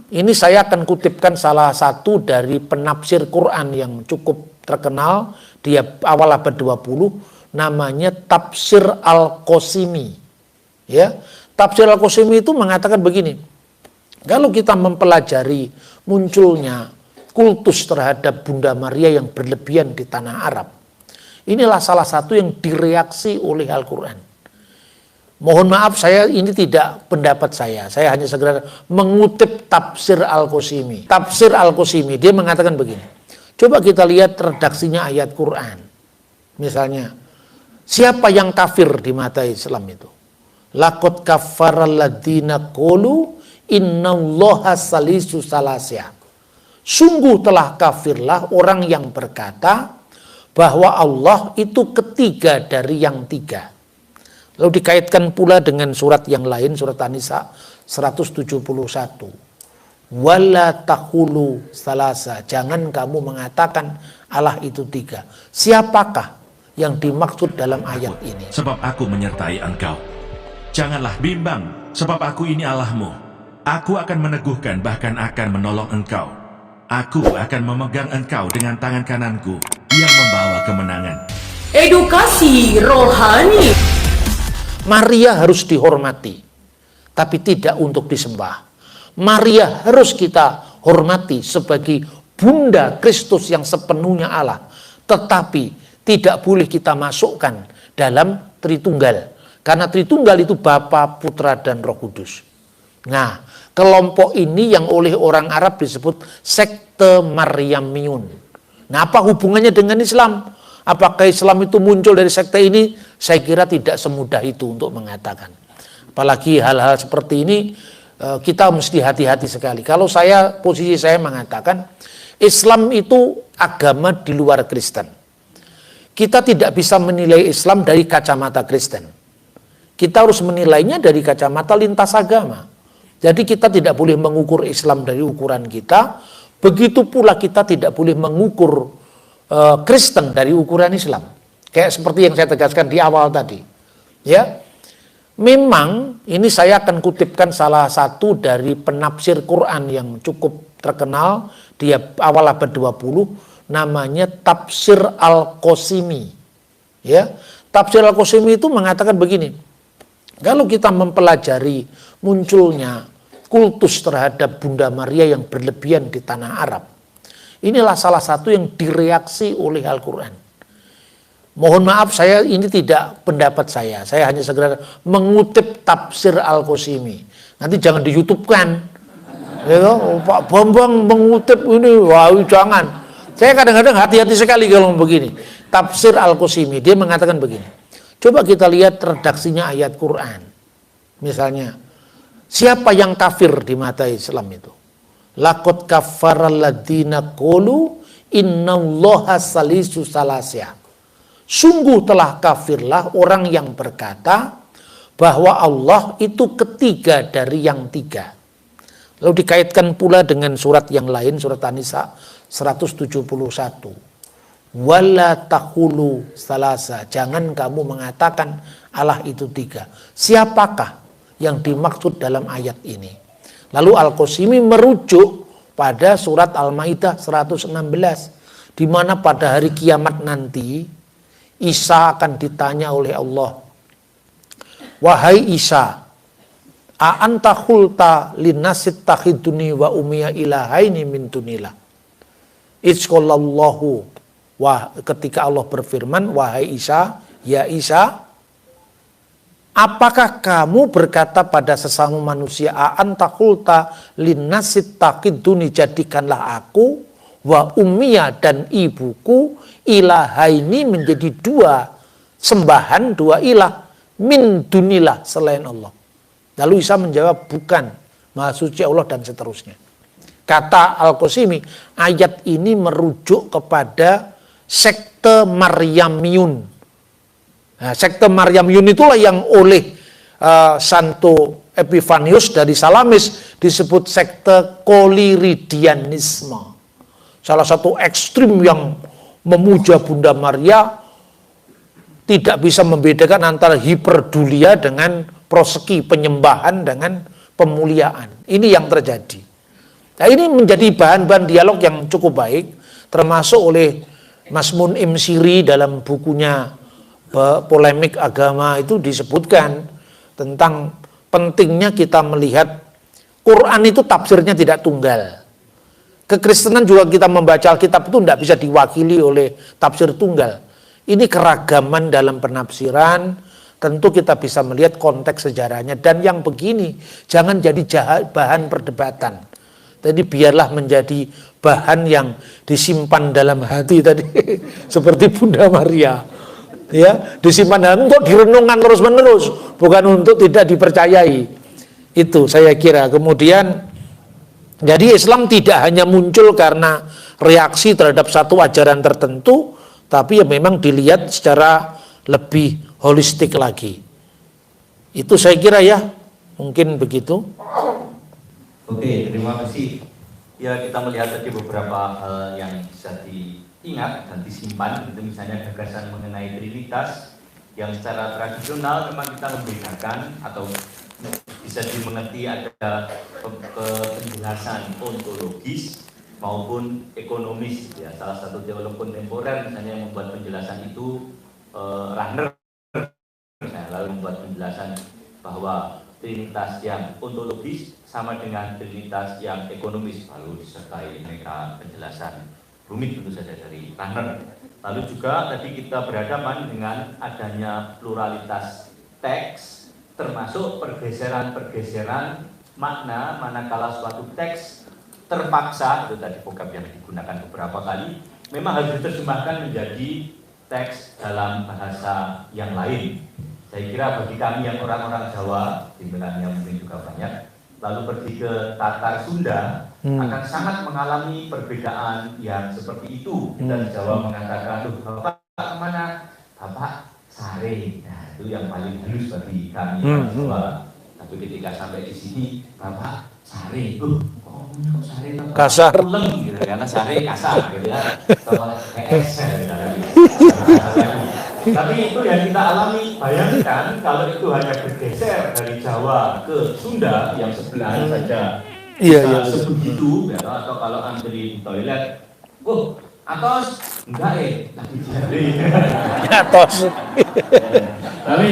Ini saya akan kutipkan salah satu dari penafsir Quran yang cukup terkenal di awal abad 20, namanya Tafsir Al-Qasimi. Ya, Tafsir Al-Qasimi itu mengatakan begini. Kalau kita mempelajari munculnya kultus terhadap Bunda Maria yang berlebihan di tanah Arab, inilah salah satu yang direaksi oleh Al-Quran. Mohon maaf, saya ini tidak pendapat saya hanya segera mengutip Tafsir Al-Qasimi. Tafsir Al-Qasimi, dia mengatakan begini. Coba kita lihat redaksinya ayat Quran. Misalnya, siapa yang kafir di mata Islam itu? Laqad kafaral ladzina qalu innallaha salisu salasya. Sungguh telah kafirlah orang yang berkata bahwa Allah itu ketiga dari yang tiga. Lalu dikaitkan pula dengan surat yang lain, surat An-Nisa 171. Wala tahulu salasa, jangan kamu mengatakan Allah itu tiga. Siapakah yang dimaksud dalam ayat ini? Sebab aku menyertai engkau. Janganlah bimbang, sebab aku ini Allahmu. Aku akan meneguhkan, bahkan akan menolong engkau. Aku akan memegang engkau dengan tangan kananku yang membawa kemenangan. Edukasi rohani. Maria harus dihormati, tapi tidak untuk disembah. Maria harus kita hormati sebagai Bunda Kristus yang sepenuhnya Allah, tetapi tidak boleh kita masukkan dalam Tritunggal, karena Tritunggal itu Bapa, Putra, dan Roh Kudus. Nah, kelompok ini yang oleh orang Arab disebut sekte Maryamiyun. Nah, apa hubungannya dengan Islam? Apakah Islam itu muncul dari sekte ini? Saya kira tidak semudah itu untuk mengatakan. Apalagi hal-hal seperti ini kita mesti hati-hati sekali. Kalau posisi saya mengatakan Islam itu agama di luar Kristen. Kita tidak bisa menilai Islam dari kacamata Kristen. Kita harus menilainya dari kacamata lintas agama. Jadi kita tidak boleh mengukur Islam dari ukuran kita. Begitu pula kita tidak boleh mengukur Kristen dari ukuran Islam. Kayak seperti yang saya tegaskan di awal tadi. Ya, memang ini saya akan kutipkan salah satu dari penafsir Quran yang cukup terkenal di awal abad 20, namanya Tafsir Al-Qasimi. Ya, Tafsir Al-Qasimi itu mengatakan begini. Kalau kita mempelajari munculnya kultus terhadap Bunda Maria yang berlebihan di tanah Arab, inilah salah satu yang direaksi oleh Al-Quran. Mohon maaf, ini tidak pendapat saya hanya segera mengutip Tafsir Al-Qasimi. Nanti jangan di YouTube kan. Ya, Pak Bambang mengutip ini, wah jangan. Saya kadang-kadang hati-hati sekali kalau begini. Tafsir Al-Qasimi, dia mengatakan begini. Coba kita lihat redaksinya ayat Quran. Misalnya, siapa yang kafir di mata Islam itu? Laqad kafaral ladzina qalu innallaha salisu salasya. Sungguh telah kafirlah orang yang berkata bahwa Allah itu ketiga dari yang tiga. Lalu dikaitkan pula dengan surat yang lain, surat An-Nisa 171. Wala tahulu salasa, jangan kamu mengatakan Allah itu tiga. Siapakah yang dimaksud dalam ayat ini? Lalu Al-Qasimi merujuk pada surat Al-Maidah 116, di mana pada hari kiamat nanti Isa akan ditanya oleh Allah, wahai Isa, a anta khulta linnasit takhiduni wa umiya ilahaini min dunillah. Idzqallahu, ketika Allah berfirman, wahai Isa, ya Isa, apakah kamu berkata pada sesama manusia, a anta khulta linnasit takhiduni, jadikanlah aku wa umiya dan ibuku ilahaini menjadi dua sembahan, dua ilah min dunillah selain Allah. Lalu Isa menjawab, bukan, Maha Suci Allah, dan seterusnya. Kata Al-Qasimi, ayat ini merujuk kepada sekte Maryamiyun. Nah, sekte Maryamiyun itulah yang oleh Santo Epifanius dari Salamis disebut sekte Koliridianisme. Salah satu ekstrim yang memuja Bunda Maria, tidak bisa membedakan antara hiperdulia dengan proseki, penyembahan dengan pemuliaan. Ini yang terjadi. Nah, ini menjadi bahan-bahan dialog yang cukup baik, termasuk oleh Mas Mun'im Siri dalam bukunya Polemik Agama itu disebutkan tentang pentingnya kita melihat Quran itu tafsirnya tidak tunggal. Kekristenan juga kita membaca Alkitab itu tidak bisa diwakili oleh tafsir tunggal. Ini keragaman dalam penafsiran, tentu kita bisa melihat konteks sejarahnya. Dan yang begini jangan jadi bahan perdebatan. Jadi biarlah menjadi bahan yang disimpan dalam hati tadi seperti Bunda Maria, ya, disimpan dalam untuk direnungkan terus menerus, bukan untuk tidak dipercayai. Itu saya kira. Kemudian jadi Islam tidak hanya muncul karena reaksi terhadap satu ajaran tertentu, tapi ya memang dilihat secara lebih holistik lagi. Itu saya kira ya, mungkin begitu. Oke, terima kasih. Ya, kita melihat tadi beberapa hal yang bisa diingat dan disimpan. Itu misalnya gagasan mengenai trinitas yang secara tradisional memang kita membedakan atau bisa dimengerti ada penjelasan ontologis maupun ekonomis. Ya, salah satu teolog kontemporer misalnya yang membuat penjelasan itu Rahner, lalu membuat penjelasan bahwa trinitas yang ontologis sama dengan trinitas yang ekonomis, lalu disertai mereka penjelasan rumit tentu saja dari Rahner. Lalu juga tadi kita berhadapan dengan adanya pluralitas teks, termasuk pergeseran-pergeseran makna manakala suatu teks terpaksa, itu tadi vokab yang digunakan beberapa kali, memang harus diterjemahkan menjadi teks dalam bahasa yang lain. Saya kira bagi kami yang orang-orang Jawa, timbangannya mungkin juga banyak, lalu pergi ke Tatar Sunda, akan sangat mengalami perbedaan yang seperti itu. Kita di Jawa mengatakan, Bapak kemana? Bapak sare. Nah, itu yang paling halus bagi kami orang Jawa. Tapi ketika sampai di sini, Bapak sare. Kok sare? Kasar. Uleng, gitu, karena sare kasar, gitu ya. Kalau PS, tapi itu yang kita alami. Bayangkan kalau itu hanya bergeser dari Jawa ke Sunda yang sebelahan saja sebegitu, ya, atau kalau antri di toilet, atos enggak lagi jari. Atos. Tapi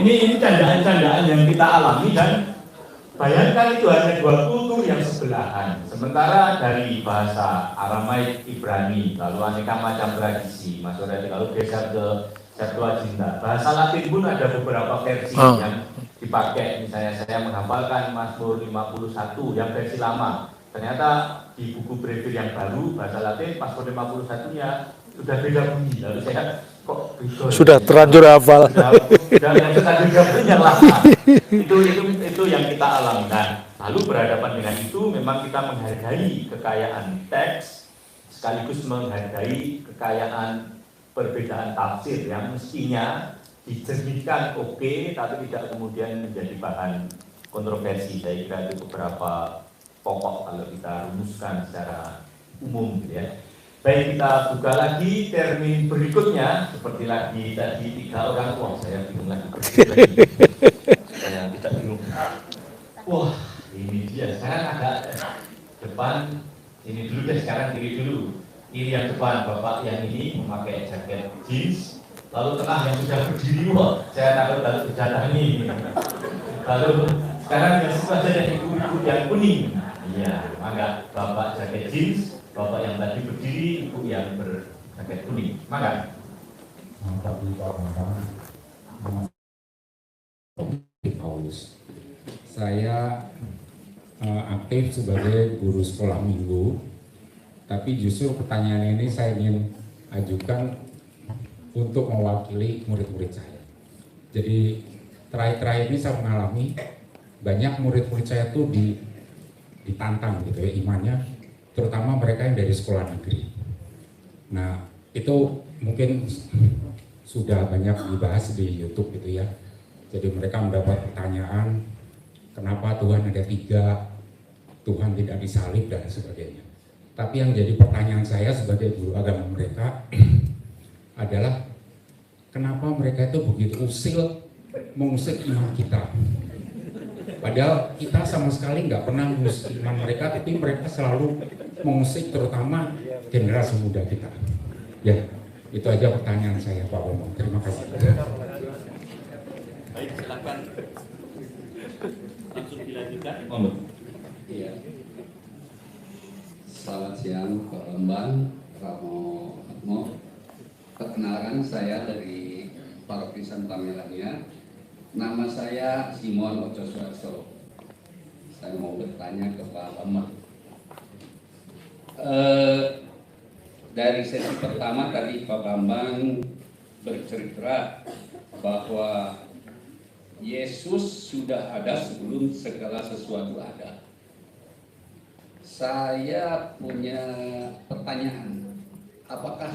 ini candaan-candaan yang kita alami, dan bayangkan itu hanya dua kultur yang sebelahan. Sementara dari bahasa Aramaik, Ibrani, lalu aneka macam tradisi, lalu geser ke Septuaginta. Bahasa Latin pun ada beberapa versi yang dipakai. Misalnya saya menghafalkan Mazmur 51 yang versi lama. Ternyata di buku Brevier yang baru bahasa Latin Mazmur 51-nya sudah beda bunyi. Lalu saya kok beda. Sudah terlanjur hafal. Sudah yang sudah beda bunyi yang lama. Itu yang kita alami. Lalu berhadapan dengan itu memang kita menghargai kekayaan teks sekaligus menghargai kekayaan perbedaan tafsir yang mestinya dijernihkan oke, tapi tidak kemudian menjadi bahan kontroversi. Saya kira itu beberapa pokok kalau kita rumuskan secara umum, gitu ya. Baik, kita buka lagi termin berikutnya. Seperti lagi tadi 3 orang, saya bingung lagi. Saya tidak bingung. Wah, ini dia. Sekarang agak depan, ini dulu deh, sekarang kiri dulu. Kiri yang depan, Bapak yang ini memakai jaket jeans, lalu tengah yang sudah berdiri, saya takut kalau berdatangi. Lalu sekarang yang sebelah saja ibu-ibu yang kuning. Iya, maka Bapak jaket jeans, Bapak yang tadi berdiri, Ibu yang berjaket kuning. Maka. Paulus. Saya aktif sebagai guru sekolah minggu. Tapi justru pertanyaan ini saya ingin ajukan untuk mewakili murid-murid saya. Jadi terakhir-terakhir ini saya mengalami banyak murid-murid saya tuh ditantang gitu ya imannya, terutama mereka yang dari sekolah negeri. Nah itu mungkin sudah banyak dibahas di YouTube gitu ya. Jadi mereka mendapat pertanyaan, kenapa Tuhan ada 3, Tuhan tidak disalib dan sebagainya. Tapi yang jadi pertanyaan saya sebagai guru agama mereka adalah kenapa mereka itu begitu usil mengusik iman kita. Padahal kita sama sekali nggak pernah mengusik iman mereka, tapi mereka selalu mengusik terutama generasi muda kita. Ya, itu aja pertanyaan saya Pak Bambang. Terima kasih. Baik, silakan. Langsung dilanjutkan. Iya. Selamat siang Pak Bambang, Ramo Atmo. Perkenalkan, saya dari Paroki Santa Melania. Nama saya Simon Ojo Suarso. Saya mau bertanya ke Pak Bambang. Dari sesi pertama tadi Pak Bambang bercerita bahwa Yesus sudah ada sebelum segala sesuatu ada. Saya punya pertanyaan, apakah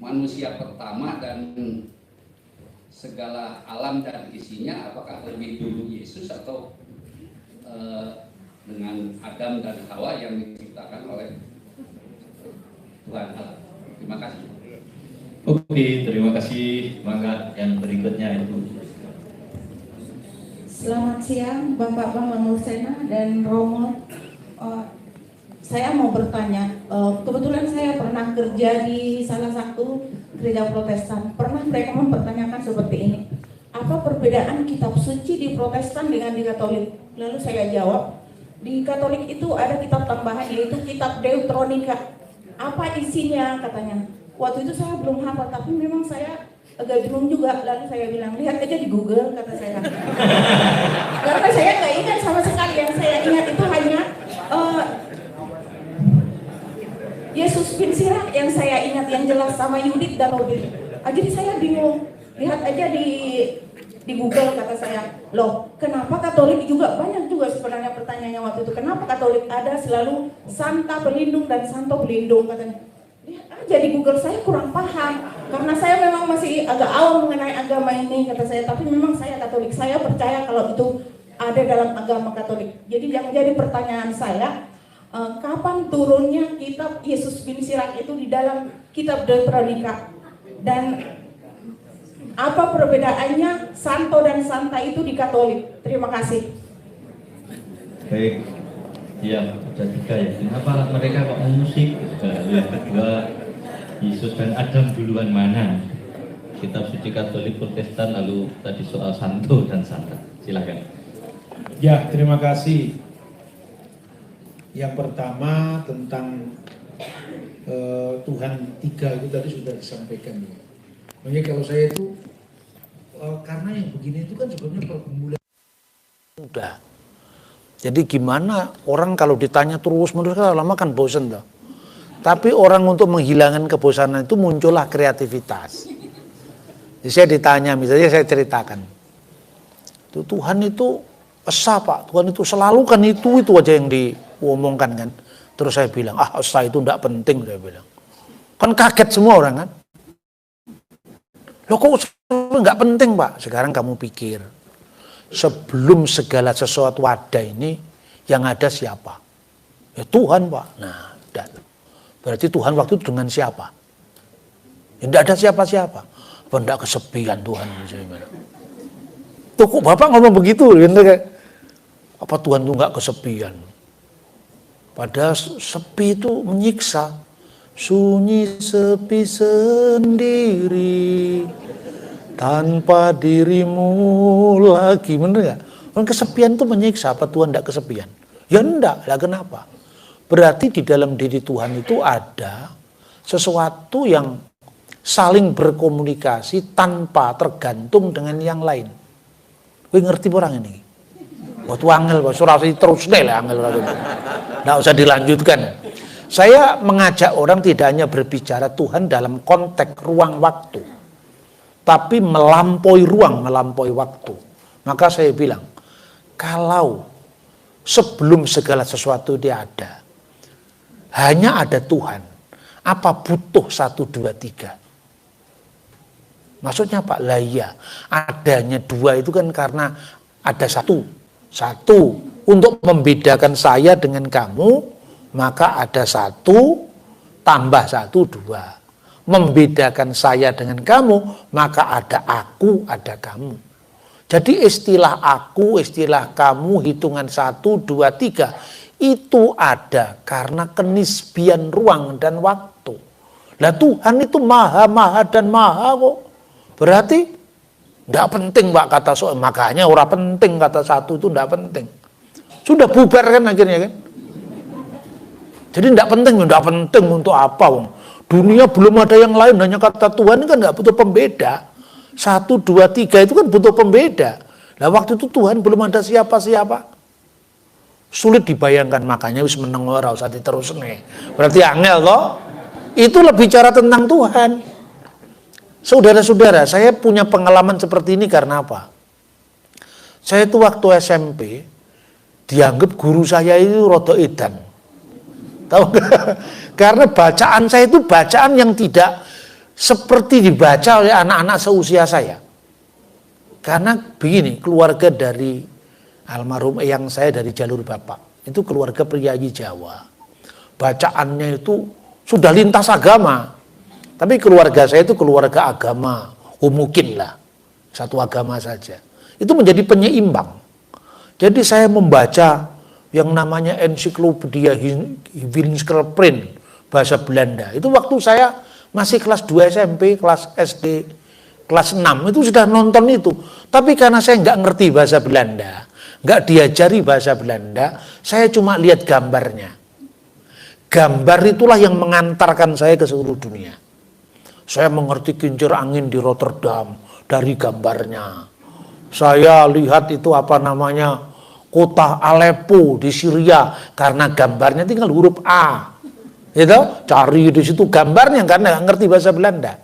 manusia pertama dan segala alam dan isinya, apakah lebih dulu Yesus atau dengan Adam dan Hawa yang diciptakan oleh Tuhan Allah? Terima kasih. Oke, terima kasih. Mangga yang berikutnya itu. Selamat siang Bapak Bambang Nursena dan Romo. Saya mau bertanya, kebetulan saya pernah kerja di salah satu gereja Protestan. Pernah mereka mempertanyakan seperti ini, apa perbedaan kitab suci di Protestan dengan di Katolik? Lalu saya jawab, di Katolik itu ada kitab tambahan yaitu kitab Deuteronika. Apa isinya katanya? Waktu itu saya belum hafal, tapi memang saya agak bingung juga. Lalu saya bilang, lihat aja di Google, kata saya. Karena saya nggak ingat sama sekali. Yang saya ingat itu hanya Yesus bin Sirach yang saya ingat yang jelas, sama Yudit dan Obed. Jadi saya bingung. Lihat aja di Google, kata saya. Loh, kenapa Katolik juga banyak juga sebenarnya pertanyaannya waktu itu. Kenapa Katolik ada selalu Santa Pelindung dan Santo Pelindung, katanya. Lihat aja di Google, saya kurang paham. Karena saya memang masih agak awam mengenai agama ini, kata saya. Tapi memang saya Katolik. Saya percaya kalau itu ada dalam agama Katolik. Jadi yang menjadi pertanyaan saya, kapan turunnya kitab Yesus bin Sirach itu di dalam kitab Deuteronika, dan apa perbedaannya Santo dan Santa itu di Katolik? Terima kasih. Baik, ya ada tiga ya. Kenapa mereka kok mengusik? Yang kedua, Yesus dan Adam duluan mana? Kitab suci Katolik, Protestan, lalu tadi soal Santo dan Santa. Silakan. Ya, terima kasih. Yang pertama tentang Tuhan tiga itu tadi sudah disampaikan. Makanya kalau saya itu karena yang begini itu kan sebenarnya pergumulan. Udah. Jadi gimana orang kalau ditanya terus-menerus kan lama kan bosen toh. Tapi orang untuk menghilangkan kebosanan itu muncullah kreativitas. Jadi saya ditanya, misalnya saya ceritakan. Tuhan itu esa Pak, Tuhan itu selalu kan itu aja yang diomongkan kan. Terus saya bilang, esa itu enggak penting, saya bilang. Kan kaget semua orang kan. Loh kok enggak penting Pak? Sekarang kamu pikir, sebelum segala sesuatu ada ini, yang ada siapa? Ya Tuhan Pak. Nah, berarti Tuhan waktu itu dengan siapa? Ya enggak ada siapa-siapa. Apa enggak kesepian Tuhan? Tuh kok Bapak ngomong begitu? Gitu, apa Tuhan itu enggak kesepian? Padahal sepi itu menyiksa. Sunyi sepi sendiri tanpa dirimu lagi. Bener ya? Orang kesepian itu menyiksa. Apa Tuhan enggak kesepian? Ya enggak. Lah kenapa? Berarti di dalam diri Tuhan itu ada sesuatu yang saling berkomunikasi tanpa tergantung dengan yang lain. Kowe ngerti orang ini? Waktu angel, surasi terus deh lah angel. Nggak usah dilanjutkan. Saya mengajak orang tidak hanya berbicara Tuhan dalam konteks ruang waktu, tapi melampaui ruang, melampaui waktu. Maka saya bilang, kalau sebelum segala sesuatu dia ada, hanya ada Tuhan, apa butuh 1, 2, 3? Maksudnya Pak, lah iya, adanya 2 itu kan karena ada satu untuk membedakan saya dengan kamu, maka ada 1 tambah 1, 2. Membedakan saya dengan kamu, maka ada aku, ada kamu. Jadi istilah aku, istilah kamu, hitungan 1, 2, 3 itu ada karena kenisbian ruang dan waktu. Lah Tuhan itu maha dan maha kok. Berarti tidak penting Pak kata soal, makanya orang penting kata 1 itu tidak penting. Sudah bubar kan akhirnya kan. Jadi tidak penting untuk apa wong. Dunia belum ada yang lain, hanya kata Tuhan ini kan nggak butuh pembeda. 1, 2, 3 itu kan butuh pembeda. Nah waktu itu Tuhan belum ada siapa-siapa. Sulit dibayangkan, makanya wis meneng ora usah diterusne. Berarti angel toh. Itu lebih bicara tentang Tuhan. Saudara-saudara, saya punya pengalaman seperti ini karena apa? Saya itu waktu SMP dianggap guru saya itu rada edan. Tahu gak? Karena bacaan saya itu bacaan yang tidak seperti dibaca oleh anak-anak seusia saya. Karena begini, keluarga dari almarhum eyang saya dari jalur bapak, itu keluarga priayi Jawa. Bacaannya itu sudah lintas agama. Tapi keluarga saya itu keluarga agama, mungkin lah, satu agama saja. Itu menjadi penyeimbang. Jadi saya membaca yang namanya ensiklopedia Winkelprint bahasa Belanda. Itu waktu saya masih kelas 2 SMP, kelas SD, kelas 6 itu sudah nonton itu. Tapi karena saya nggak ngerti bahasa Belanda, nggak diajari bahasa Belanda, saya cuma lihat gambarnya. Gambar itulah yang mengantarkan saya ke seluruh dunia. Saya mengerti kincir angin di Rotterdam dari gambarnya. Saya lihat itu apa namanya, kota Aleppo di Syria karena gambarnya tinggal huruf A. Gitu? Cari di situ gambarnya karena nggak ngerti bahasa Belanda.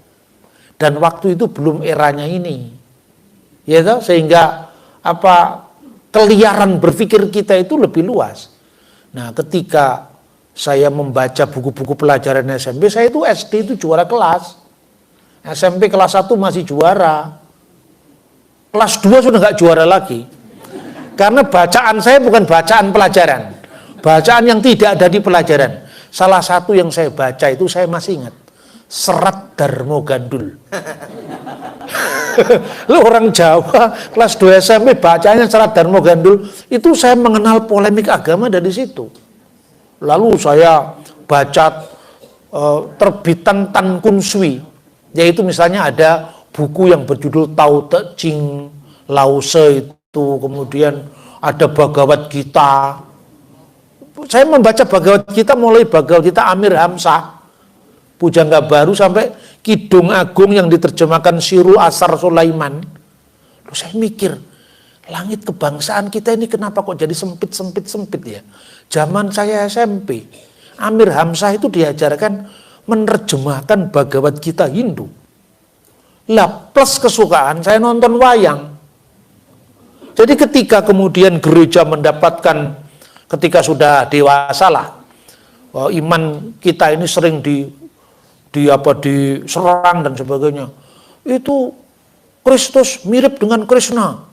Dan waktu itu belum eranya ini. Gitu? Sehingga apa keliaran berpikir kita itu lebih luas. Nah, ketika saya membaca buku-buku pelajaran SMP, saya itu SD itu juara kelas. SMP kelas 1 masih juara. Kelas 2 sudah nggak juara lagi. Karena bacaan saya bukan bacaan pelajaran. Bacaan yang tidak ada di pelajaran. Salah satu yang saya baca itu saya masih ingat. Serat Darmo Gandul. Lu orang Jawa kelas 2 SMP bacanya Serat Darmo Gandul. Itu saya mengenal polemik agama dari situ. Lalu saya baca terbitan Tan Kun Sui. Yaitu misalnya ada buku yang berjudul Tao Te Ching, Lao Tse itu, kemudian ada Bhagavad Gita. Saya membaca Bhagavad Gita mulai Bhagavad Gita Amir Hamzah, Pujangga Baru sampai Kidung Agung yang diterjemahkan Sirul Asar Sulaiman. Lalu saya mikir, langit kebangsaan kita ini kenapa kok jadi sempit ya? Zaman saya SMP, Amir Hamzah itu diajarkan menerjemahkan Bhagavad Gita Hindu. Lah plus kesukaan saya nonton wayang. Jadi ketika kemudian gereja mendapatkan, ketika sudah dewasa lah, iman kita ini sering diserang dan sebagainya. Itu Kristus mirip dengan Krishna.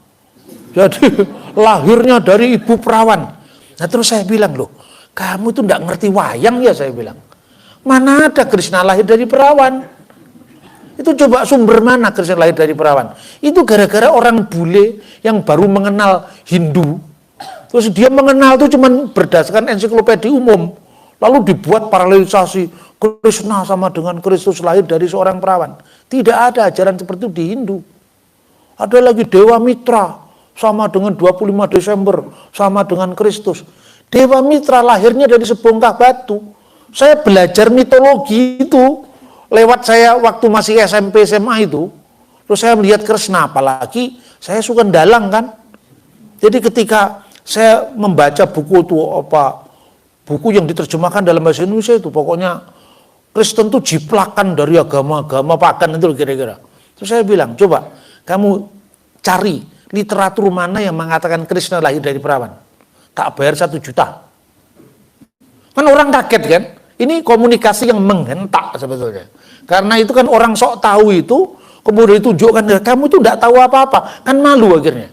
Jadi lahirnya dari ibu perawan. Nah terus saya bilang, loh kamu itu enggak ngerti wayang ya, saya bilang. Mana ada Krishna lahir dari perawan? Itu coba sumber mana Krishna lahir dari perawan? Itu gara-gara orang bule yang baru mengenal Hindu. Terus dia mengenal itu cuma berdasarkan ensiklopedia umum. Lalu dibuat paralelisasi Krishna sama dengan Kristus lahir dari seorang perawan. Tidak ada ajaran seperti itu di Hindu. Ada lagi Dewa Mitra sama dengan 25 Desember sama dengan Kristus. Dewa Mitra lahirnya dari sebongkah batu. Saya belajar mitologi itu lewat saya waktu masih SMP SMA itu. Terus saya melihat Krishna, apalagi saya suka dalang kan. Jadi ketika saya membaca buku itu buku yang diterjemahkan dalam bahasa Indonesia itu pokoknya Kristen itu jiplakan dari agama-agama pagan itu kira-kira. Terus saya bilang, coba kamu cari literatur mana yang mengatakan Krishna lahir dari perawan. Tak bayar 1 juta. Kan orang kaget kan? Ini komunikasi yang menghentak sebetulnya. Karena itu kan orang sok tahu itu, kemudian ditunjukkan, kamu itu tidak tahu apa-apa. Kan malu akhirnya.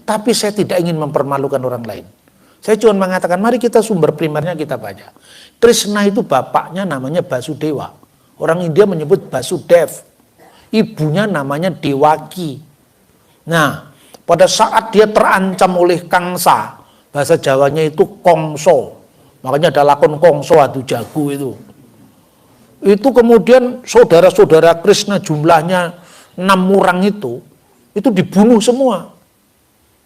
Tapi saya tidak ingin mempermalukan orang lain. Saya cuma mengatakan, mari kita sumber primernya kita baca. Krishna itu bapaknya namanya Basudewa. Orang India menyebut Basudev. Ibunya namanya Dewaki. Nah, pada saat dia terancam oleh Kangsa, bahasa Jawanya itu Kongso, makanya ada lakon Kongso adu jago itu kemudian saudara-saudara Krishna jumlahnya 6 orang itu dibunuh semua.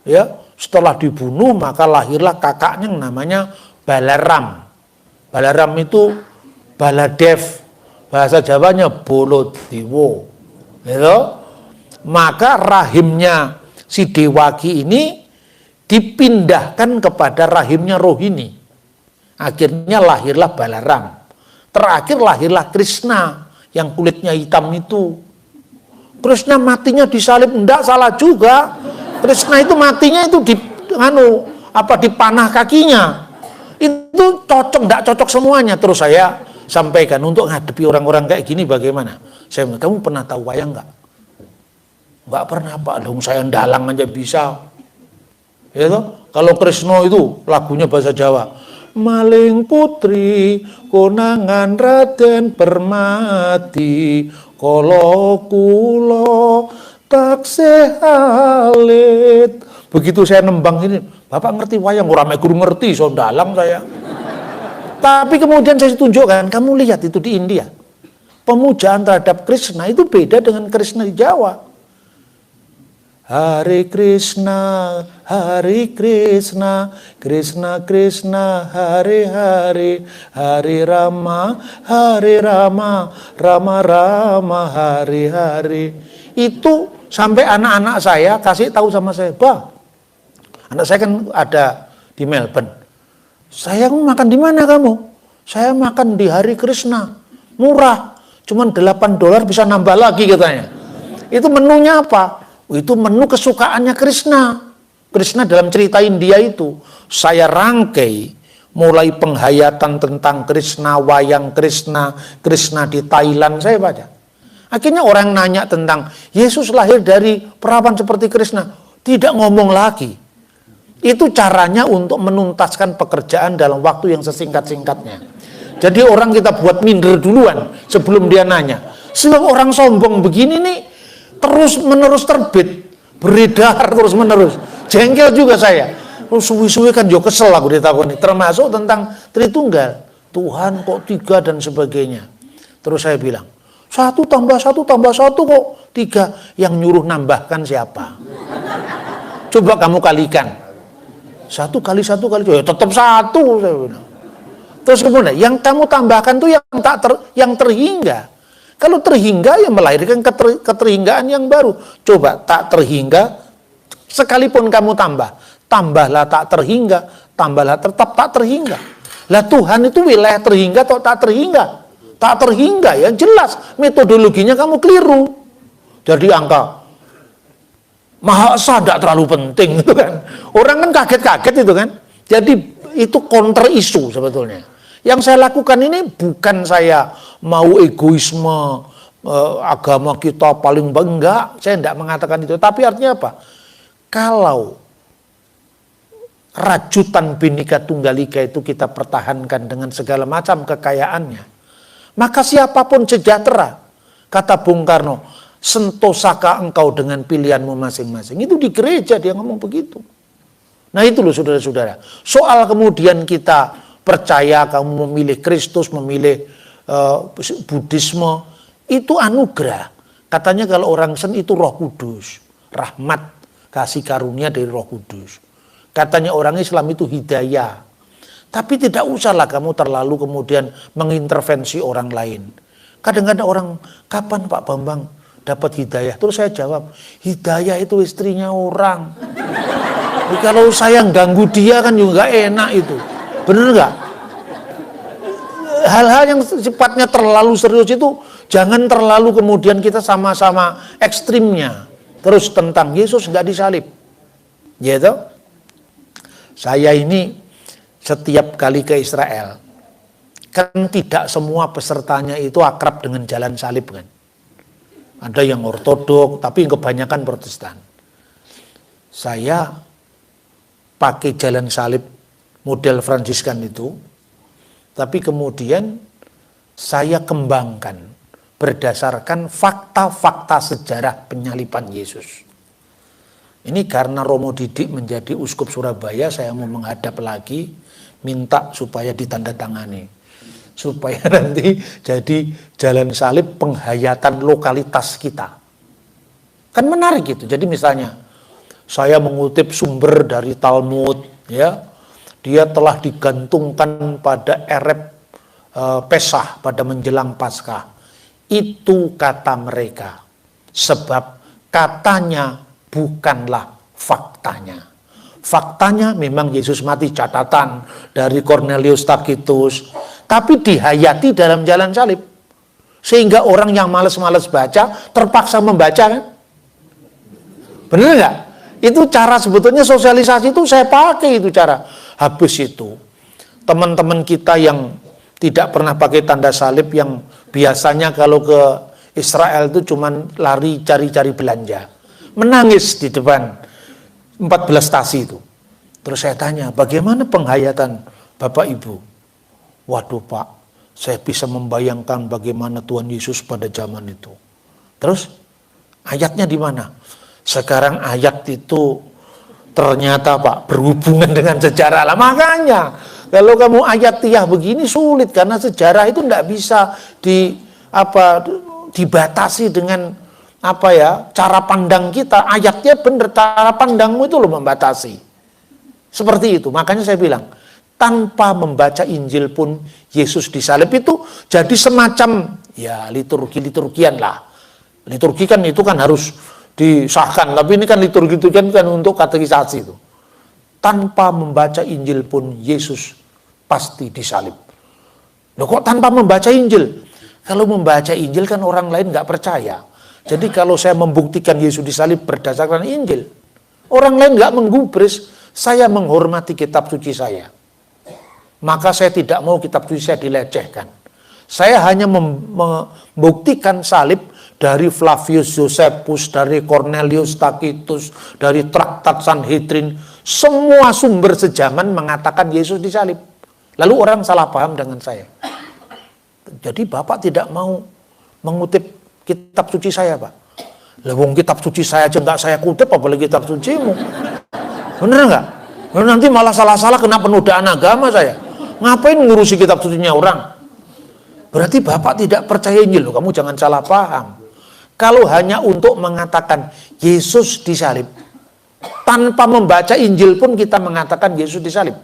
Ya, setelah dibunuh maka lahirlah kakaknya yang namanya Balaram. Balaram itu Baladev, bahasa Jawanya Bolodewo. Gitu. Maka rahimnya si Dewaki ini dipindahkan kepada rahimnya Rohini. Akhirnya lahirlah Balaram. Terakhir lahirlah Krishna yang kulitnya hitam itu. Krishna matinya disalib, enggak salah juga. Krishna itu matinya itu dipanah kakinya. Itu cocok, enggak cocok semuanya. Terus saya sampaikan untuk menghadapi orang-orang kayak gini bagaimana. Saya bilang, kamu pernah tahu wayang enggak? Enggak pernah Pak, dong saya ndalang aja bisa. Ya toh? Kalau Krishna itu lagunya bahasa Jawa. Maling putri konangan Raden Permati kolo kulo taksih alit. Begitu saya nembang ini, Bapak ngerti wayang? Orang guru ngerti, so ndalang saya. Tapi kemudian saya tunjukkan, kamu lihat itu di India. Pemujaan terhadap Krishna itu beda dengan Krishna di Jawa. Hare Krishna, Krishna Krishna, Hare Hare, Hare Rama, Rama Rama, Hare Hare. Itu sampai anak-anak saya kasih tahu sama saya, Bah, anak saya kan ada di Melbourne. Saya mau makan di mana kamu? Saya makan di Hare Krishna, murah, cuman $8 bisa nambah lagi katanya. Itu menunya apa? Itu menu kesukaannya Krishna. Krishna dalam cerita India itu saya rangkai mulai penghayatan tentang Krishna, wayang Krishna, Krishna di Thailand saya baca. Akhirnya orang nanya tentang Yesus lahir dari perawan seperti Krishna, tidak ngomong lagi. Itu caranya untuk menuntaskan pekerjaan dalam waktu yang sesingkat-singkatnya. Jadi orang kita buat minder duluan sebelum dia nanya. Sebab orang sombong begini nih terus menerus terbit, beredar terus menerus. Jengkel juga saya. Suwi-suwi kan juga kesel aku ditakoni. Termasuk tentang Tritunggal. Tuhan kok 3 dan sebagainya. Terus saya bilang, 1 tambah 1 tambah 1 kok 3. Yang nyuruh nambahkan siapa? Coba kamu kalikan. 1 kali 1 kali 2, ya tetap 1 saya bilang. Terus kemudian yang kamu tambahkan tuh yang terhingga. Kalau terhingga ya melahirkan keterhinggaan yang baru. Coba tak terhingga, sekalipun kamu tambahlah tak terhingga, tambahlah tetap tak terhingga. Lah Tuhan itu wilayah terhingga atau tak terhingga? Tak terhingga ya jelas, metodologinya kamu keliru. Jadi angka Maha Esa tidak terlalu penting itu kan. Orang kan kaget-kaget itu kan. Jadi itu counter isu sebetulnya. Yang saya lakukan ini bukan saya mau egoisme agama kita paling enggak, saya tidak mengatakan itu. Tapi artinya apa? Kalau rajutan Bhinneka Tunggal Ika itu kita pertahankan dengan segala macam kekayaannya, maka siapapun sejahtera. Kata Bung Karno, sentosaka engkau dengan pilihanmu masing-masing. Itu di gereja dia ngomong begitu. Nah itu loh saudara-saudara. Soal kemudian kita percaya kamu memilih Kristus, memilih Buddhisme, itu anugerah. Katanya kalau orang Sen itu Roh Kudus, rahmat, kasih karunia dari Roh Kudus. Katanya orang Islam itu hidayah. Tapi tidak usahlah kamu terlalu kemudian mengintervensi orang lain. Kadang-kadang orang, kapan Pak Bambang dapat hidayah? Terus saya jawab, hidayah itu istrinya orang. Kalau saya ganggu dia kan juga gak enak itu. Bener nggak? Hal-hal yang sifatnya terlalu serius itu jangan terlalu kemudian kita sama-sama ekstrimnya. Terus tentang Yesus nggak disalib, gitu. Saya ini setiap kali ke Israel, kan tidak semua pesertanya itu akrab dengan jalan salib kan. Ada yang ortodok, tapi kebanyakan Protestan. Saya pakai jalan salib model Fransiskan itu, tapi kemudian saya kembangkan berdasarkan fakta-fakta sejarah penyaliban Yesus. Ini karena Romo Didik menjadi uskup Surabaya, saya mau menghadap lagi, minta supaya ditandatangani. Supaya nanti jadi jalan salib penghayatan lokalitas kita. Kan menarik gitu. Jadi misalnya, saya mengutip sumber dari Talmud, ya, dia telah digantungkan pada erep Pesah, pada menjelang Paskah. Itu kata mereka, sebab katanya bukanlah faktanya. Faktanya memang Yesus mati, catatan dari Cornelius Tacitus, tapi dihayati dalam jalan salib. Sehingga orang yang malas-malas baca terpaksa membaca, kan? Bener nggak? Itu cara sebetulnya sosialisasi itu saya pakai itu cara. Habis itu teman-teman kita yang tidak pernah pakai tanda salib, yang biasanya kalau ke Israel itu cuman lari cari-cari belanja, menangis di depan 14 stasi itu. Terus saya tanya, bagaimana penghayatan Bapak Ibu? Waduh Pak, saya bisa membayangkan bagaimana Tuhan Yesus pada zaman itu. Terus ayatnya di mana? Sekarang ayat itu ternyata Pak berhubungan dengan sejarah lah. Makanya kalau kamu ayatiah begini sulit, karena sejarah itu tidak bisa dibatasi dengan cara pandang kita. Ayatnya benar, cara pandangmu itu loh membatasi. Seperti itu. Makanya saya bilang, tanpa membaca Injil pun Yesus disalib itu jadi semacam ya liturgi-liturgian lah. Liturgi kan itu kan harus disahkan, tapi ini kan liturgi itu kan untuk katekisasi itu. Tanpa membaca Injil pun Yesus pasti disalib. Loh kok tanpa membaca Injil? Kalau membaca Injil kan orang lain nggak percaya. Jadi kalau saya membuktikan Yesus disalib berdasarkan Injil, orang lain nggak menggubris, saya menghormati kitab suci saya. Maka saya tidak mau kitab suci saya dilecehkan. Saya hanya membuktikan salib dari Flavius Josephus, dari Cornelius Tacitus, dari Traktat Sanhedrin. Semua sumber sejaman mengatakan Yesus disalib. Lalu orang salah paham dengan saya. Jadi Bapak tidak mau mengutip kitab suci saya, Pak. Wong kitab suci saya aja nggak saya kutip, apalagi kitab sucimu. Bener nggak? Nanti malah salah-salah kena penodaan agama saya. Ngapain ngurusi kitab sucinya orang? Berarti Bapak tidak percaya Injil. Loh, kamu jangan salah paham. Kalau hanya untuk mengatakan Yesus disalib, tanpa membaca Injil pun kita mengatakan Yesus disalib.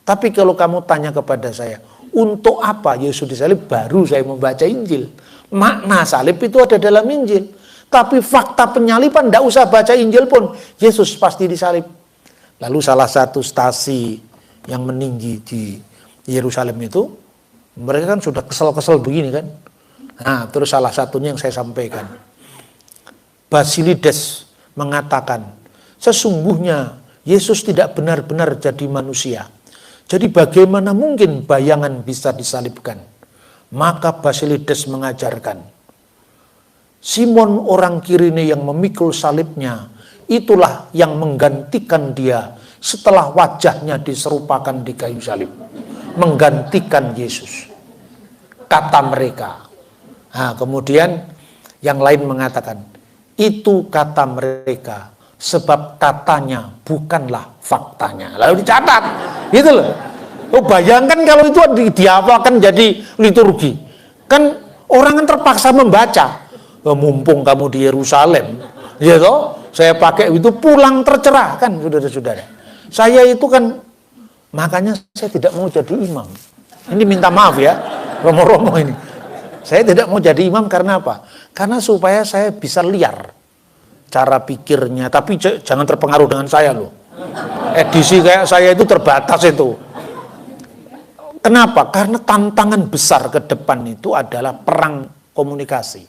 Tapi kalau kamu tanya kepada saya, untuk apa Yesus disalib? Baru saya membaca Injil. Makna salib itu ada dalam Injil. Tapi fakta penyaliban, tidak usah baca Injil pun, Yesus pasti disalib. Lalu salah satu stasi yang meninggi di Yerusalem itu, mereka kan sudah kesel-kesel begini kan. Nah, terus salah satunya yang saya sampaikan. Basilides mengatakan, sesungguhnya Yesus tidak benar-benar jadi manusia. Jadi bagaimana mungkin bayangan bisa disalibkan? Maka Basilides mengajarkan, Simon orang Kirene yang memikul salibnya, itulah yang menggantikan dia setelah wajahnya diserupakan di kayu salib. Menggantikan Yesus. Kata mereka. Nah, kemudian yang lain mengatakan, itu kata mereka, sebab katanya bukanlah faktanya. Lalu dicatat, gitu loh. Oh, bayangkan kalau itu dihafalkan jadi liturgi. Kan orang kan terpaksa membaca. Oh, mumpung kamu di Yerusalem, ya toh, saya pakai itu pulang tercerahkan, saudara-saudara. Saya itu kan, makanya saya tidak mau jadi imam. Ini minta maaf ya, romo-romo ini. Saya tidak mau jadi imam karena apa? Karena supaya saya bisa liar cara pikirnya, tapi jangan terpengaruh dengan saya loh. Edisi kayak saya itu terbatas itu. Kenapa? Karena tantangan besar ke depan itu adalah perang komunikasi.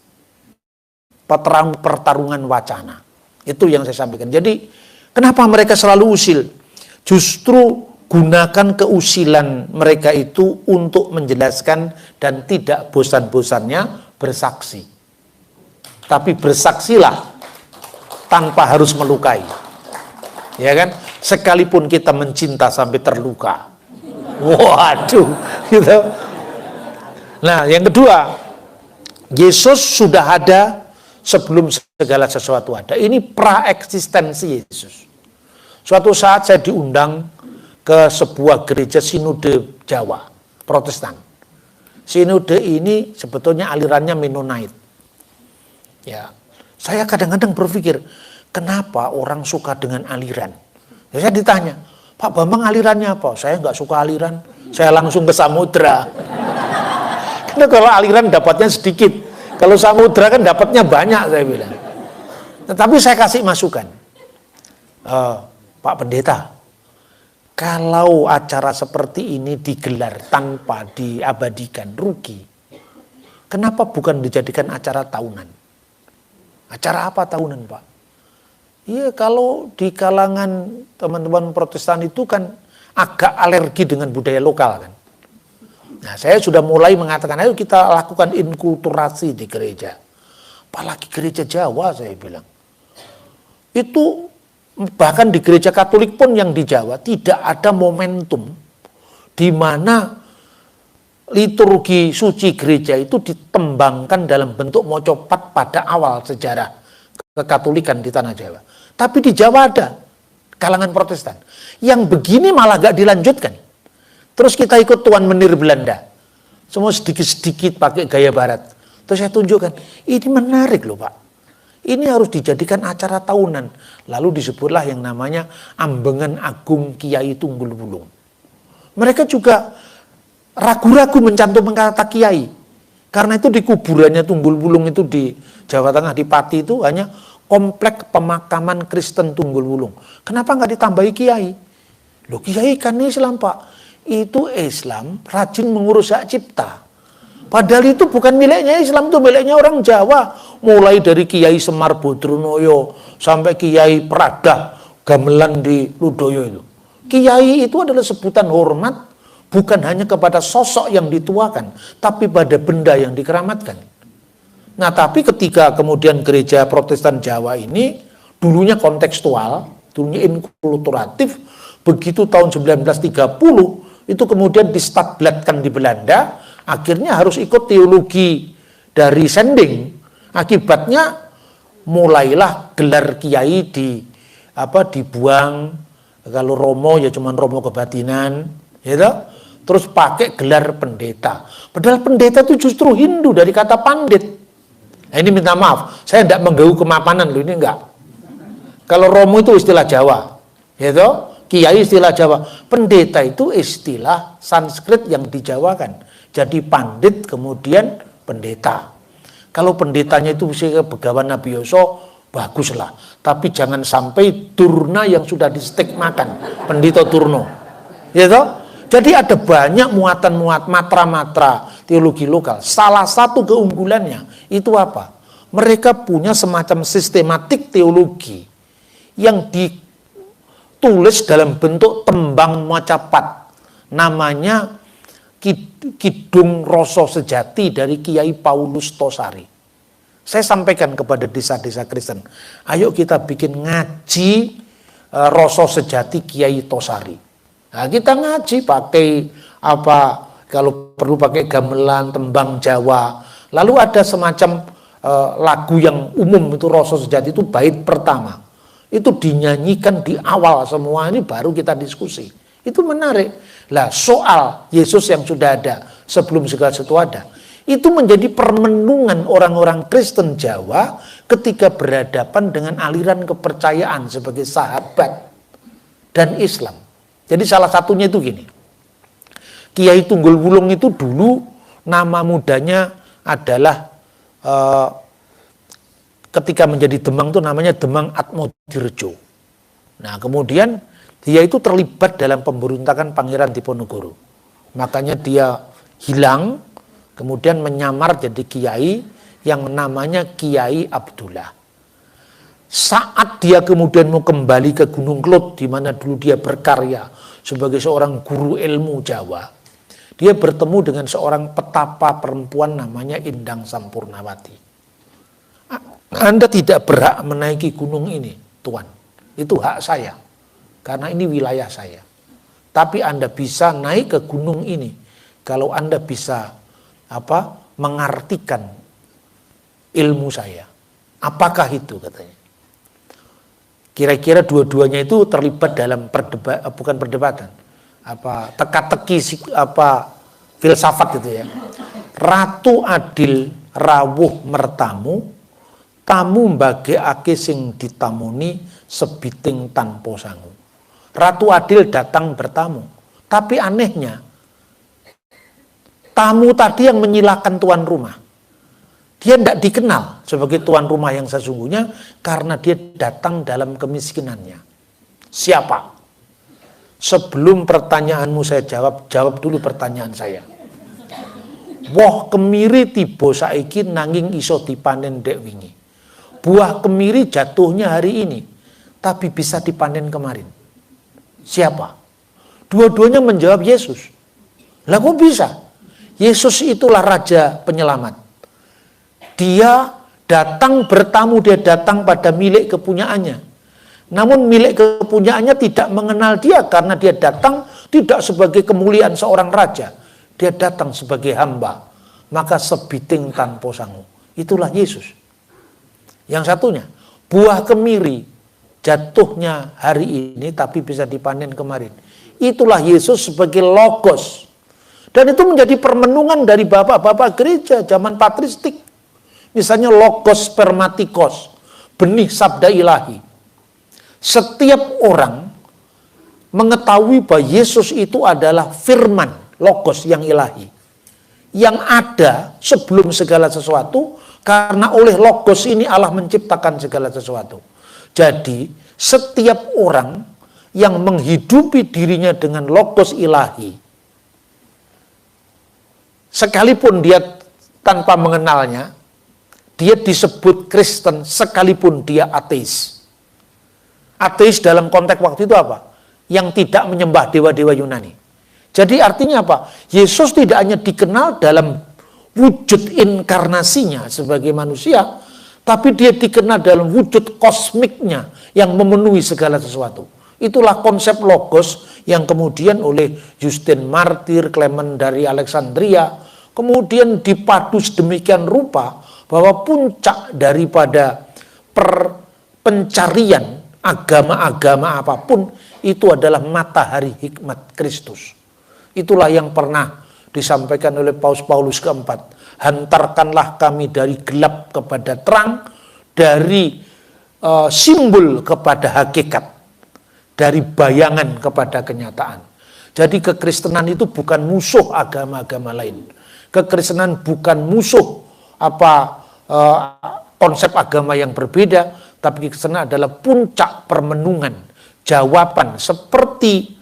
Pertarungan wacana. Itu yang saya sampaikan. Jadi, kenapa mereka selalu usil? Justru gunakan keusilan mereka itu untuk menjelaskan dan tidak bosan-bosannya bersaksi. Tapi bersaksilah tanpa harus melukai. Ya kan? Sekalipun kita mencinta sampai terluka. Waduh, gitu. Nah, yang kedua, Yesus sudah ada sebelum segala sesuatu ada. Ini praeksistensi Yesus. Suatu saat saya diundang ke sebuah gereja sinode Jawa, Protestan. Sinode ini sebetulnya alirannya Mennonite. Ya, saya kadang-kadang berpikir, kenapa orang suka dengan aliran? Ya, saya ditanya, Pak Bambang alirannya apa? Saya nggak suka aliran, saya langsung ke samudra. Karena kalau aliran dapatnya sedikit, kalau samudra kan dapatnya banyak, saya bilang. Tetapi saya kasih masukan, Pak Pendeta, kalau acara seperti ini digelar tanpa diabadikan, rugi. Kenapa bukan dijadikan acara tahunan? Acara apa tahunan, Pak? Iya, kalau di kalangan teman-teman Protestan itu kan agak alergi dengan budaya lokal kan. Nah, saya sudah mulai mengatakan, ayo kita lakukan inkulturasi di gereja. Apalagi gereja Jawa, saya bilang. Itu bahkan di gereja Katolik pun yang di Jawa tidak ada momentum di mana liturgi suci gereja itu ditembangkan dalam bentuk mocopat pada awal sejarah kekatolikan di tanah Jawa. Tapi di Jawa ada kalangan Protestan yang begini malah gak dilanjutkan. Terus kita ikut Tuan Menir Belanda, semua sedikit-sedikit pakai gaya barat. Terus saya tunjukkan, ini menarik loh Pak. Ini harus dijadikan acara tahunan. Lalu disebutlah yang namanya Ambengan Agung Kiai Tunggul Wulung. Mereka juga ragu-ragu mencantumkan kata kiai. Karena itu di kuburannya Tunggul Wulung itu di Jawa Tengah, di Pati itu hanya komplek pemakaman Kristen Tunggul Wulung. Kenapa nggak ditambahi kiai? Loh, kiai kan Islam Pak. Itu Islam rajin mengurus hak cipta. Padahal itu bukan miliknya Islam, itu miliknya orang Jawa. Mulai dari Kiai Semar Bodronoyo sampai Kiai Prada Gamelan di Ludoyo itu. Kiai itu adalah sebutan hormat bukan hanya kepada sosok yang dituakan, tapi pada benda yang dikeramatkan. Nah, tapi ketika kemudian gereja Protestan Jawa ini dulunya kontekstual, dulunya inkulturatif, begitu tahun 1930 itu kemudian distabletkan di Belanda, akhirnya harus ikut teologi dari Sending. Akibatnya mulailah gelar kiai dibuang. Kalau Romo ya cuman Romo kebatinan, gitu. Terus pakai gelar pendeta. Padahal pendeta itu justru Hindu dari kata pandit. Nah, ini minta maaf, saya tidak menggauh kemapanan loh, ini enggak. Kalau Romo itu istilah Jawa, gitu. Kiai istilah Jawa. Pendeta itu istilah Sanskrit yang dijawakan. Jadi pandit kemudian pendeta. Kalau pendetanya itu bisa begawan Nabi Yoso, baguslah. Tapi jangan sampai Durna yang sudah distigmakan, pendeta Durno. Gitu? Jadi ada banyak muatan-muat matra-matra teologi lokal. Salah satu keunggulannya itu apa? Mereka punya semacam sistematik teologi yang ditulis dalam bentuk tembang macapat. Namanya Kidung Rasa Sejati dari Kiai Paulus Tosari. Saya sampaikan kepada desa-desa Kristen, ayo kita bikin ngaji Rasa Sejati Kiai Tosari. Nah, kita ngaji pakai apa, kalau perlu pakai gamelan, tembang Jawa. Lalu ada semacam lagu yang umum itu Rasa Sejati itu bait pertama. Itu dinyanyikan di awal semua, ini baru kita diskusi. Itu menarik. Lah, soal Yesus yang sudah ada sebelum segala sesuatu ada, itu menjadi permenungan orang-orang Kristen Jawa ketika berhadapan dengan aliran kepercayaan sebagai sahabat dan Islam. Jadi salah satunya itu gini, Kiai Tunggul Wulung itu dulu nama mudanya adalah ketika menjadi Demang itu namanya Demang Atmodirjo. Nah, kemudian dia itu terlibat dalam pemberontakan Pangeran Diponegoro. Makanya dia hilang, kemudian menyamar jadi kiai yang namanya Kiai Abdullah. Saat dia kemudian mau kembali ke Gunung Klut, di mana dulu dia berkarya sebagai seorang guru ilmu Jawa, dia bertemu dengan seorang petapa perempuan namanya Indang Sampurnawati. Anda tidak berhak menaiki gunung ini, Tuan. Itu hak saya. Karena ini wilayah saya. Tapi Anda bisa naik ke gunung ini kalau Anda bisa mengartikan ilmu saya. Apakah itu katanya? Kira-kira dua-duanya itu terlibat dalam bukan perdebatan, teka-teki filsafat itu ya. Ratu adil rawuh mertamu, tamu mbagekake sing ditamuni sebiting tanpa sangu. Ratu adil datang bertamu, tapi anehnya tamu tadi yang menyilakan tuan rumah. Dia tidak dikenal sebagai tuan rumah yang sesungguhnya karena dia datang dalam kemiskinannya. Siapa? Sebelum pertanyaanmu saya jawab dulu pertanyaan saya. Woh kemiri tiba saiki nanging iso dipanen dek wingi. Buah kemiri jatuhnya hari ini, tapi bisa dipanen kemarin. Siapa? Dua-duanya menjawab Yesus. Lah kok bisa? Yesus itulah Raja Penyelamat. Dia datang bertamu, dia datang pada milik kepunyaannya. Namun milik kepunyaannya tidak mengenal dia karena dia datang tidak sebagai kemuliaan seorang raja. Dia datang sebagai hamba. Maka sebiting tanpa sangu. Itulah Yesus. Yang satunya, buah kemiri jatuhnya hari ini tapi bisa dipanen kemarin. Itulah Yesus sebagai logos. Dan itu menjadi permenungan dari bapak-bapak gereja zaman patristik. Misalnya logos spermatikos, benih sabda ilahi. Setiap orang mengetahui bahwa Yesus itu adalah firman, logos yang ilahi. Yang ada sebelum segala sesuatu, karena oleh logos ini Allah menciptakan segala sesuatu. Jadi setiap orang yang menghidupi dirinya dengan logos ilahi, sekalipun dia tanpa mengenalnya, dia disebut Kristen sekalipun dia ateis. Ateis dalam konteks waktu itu apa? Yang tidak menyembah dewa-dewa Yunani. Jadi artinya apa? Yesus tidak hanya dikenal dalam wujud inkarnasinya sebagai manusia, tapi dia dikenal dalam wujud kosmiknya yang memenuhi segala sesuatu. Itulah konsep logos yang kemudian oleh Justin Martir, Clement dari Alexandria, kemudian dipadu sedemikian rupa bahwa puncak daripada pencarian agama-agama apapun itu adalah matahari hikmat Kristus. Itulah yang pernah disampaikan oleh Paulus keempat. Hantarkanlah kami dari gelap kepada terang, dari simbol kepada hakikat, dari bayangan kepada kenyataan. Jadi kekristenan itu bukan musuh agama-agama lain. Kekristenan bukan musuh konsep agama yang berbeda, tapi kekristenan adalah puncak permenungan, jawaban seperti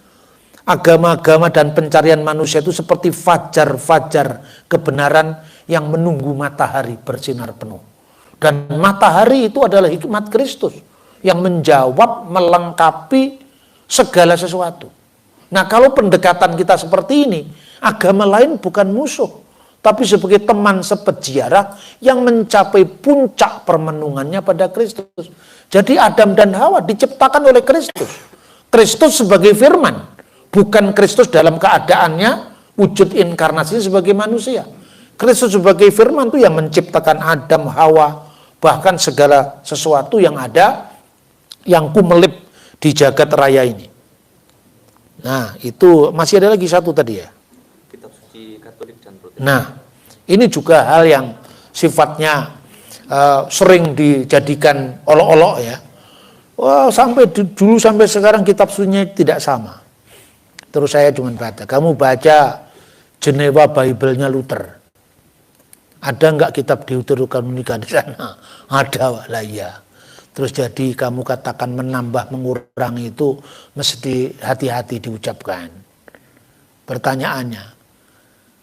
agama-agama dan pencarian manusia itu seperti fajar-fajar kebenaran yang menunggu matahari bersinar penuh. Dan matahari itu adalah hikmat Kristus yang menjawab, melengkapi segala sesuatu. Nah, kalau pendekatan kita seperti ini, agama lain bukan musuh, tapi sebagai teman sepeziarah yang mencapai puncak permenungannya pada Kristus. Jadi Adam dan Hawa diciptakan oleh Kristus. Kristus sebagai firman, bukan Kristus dalam keadaannya wujud inkarnasi sebagai manusia. Kristus sebagai firman itu yang menciptakan Adam, Hawa, bahkan segala sesuatu yang ada, yang kumelip di jagat raya ini. Nah, itu masih ada lagi satu tadi ya. Kitab suci Katolik dan Protestan. Nah, ini juga hal yang sifatnya sering dijadikan olok-olok ya. Wah, sampai dulu sampai sekarang kitab sucinya tidak sama. Terus saya cuma baca, kamu baca Geneva Bible-nya Luther. Ada enggak kitab Deuterokanonika di sana? Ada lah ya. Terus jadi kamu katakan menambah mengurangi itu mesti hati-hati diucapkan. Pertanyaannya,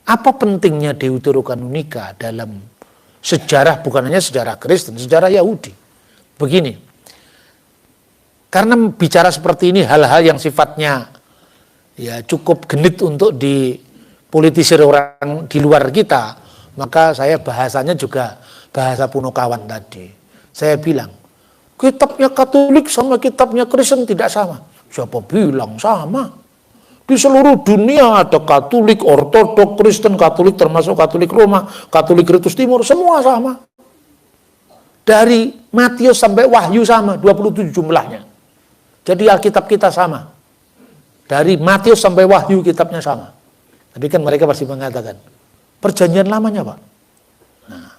apa pentingnya Deuterokanonika dalam sejarah, bukan hanya sejarah Kristen, sejarah Yahudi? Begini, karena bicara seperti ini hal-hal yang sifatnya ya cukup genit untuk dipolitisir orang di luar kita, maka saya bahasanya juga bahasa Punokawan tadi. Saya bilang, kitabnya Katolik sama kitabnya Kristen tidak sama. Siapa bilang sama? Di seluruh dunia ada Katolik, Ortodok, Kristen, Katolik termasuk Katolik Roma, Katolik Ritus Timur, semua sama. Dari Matius sampai Wahyu sama, 27 jumlahnya. Jadi Alkitab kita sama. Dari Matius sampai Wahyu kitabnya sama. Tapi kan mereka pasti mengatakan, perjanjian lamanya Pak. Nah,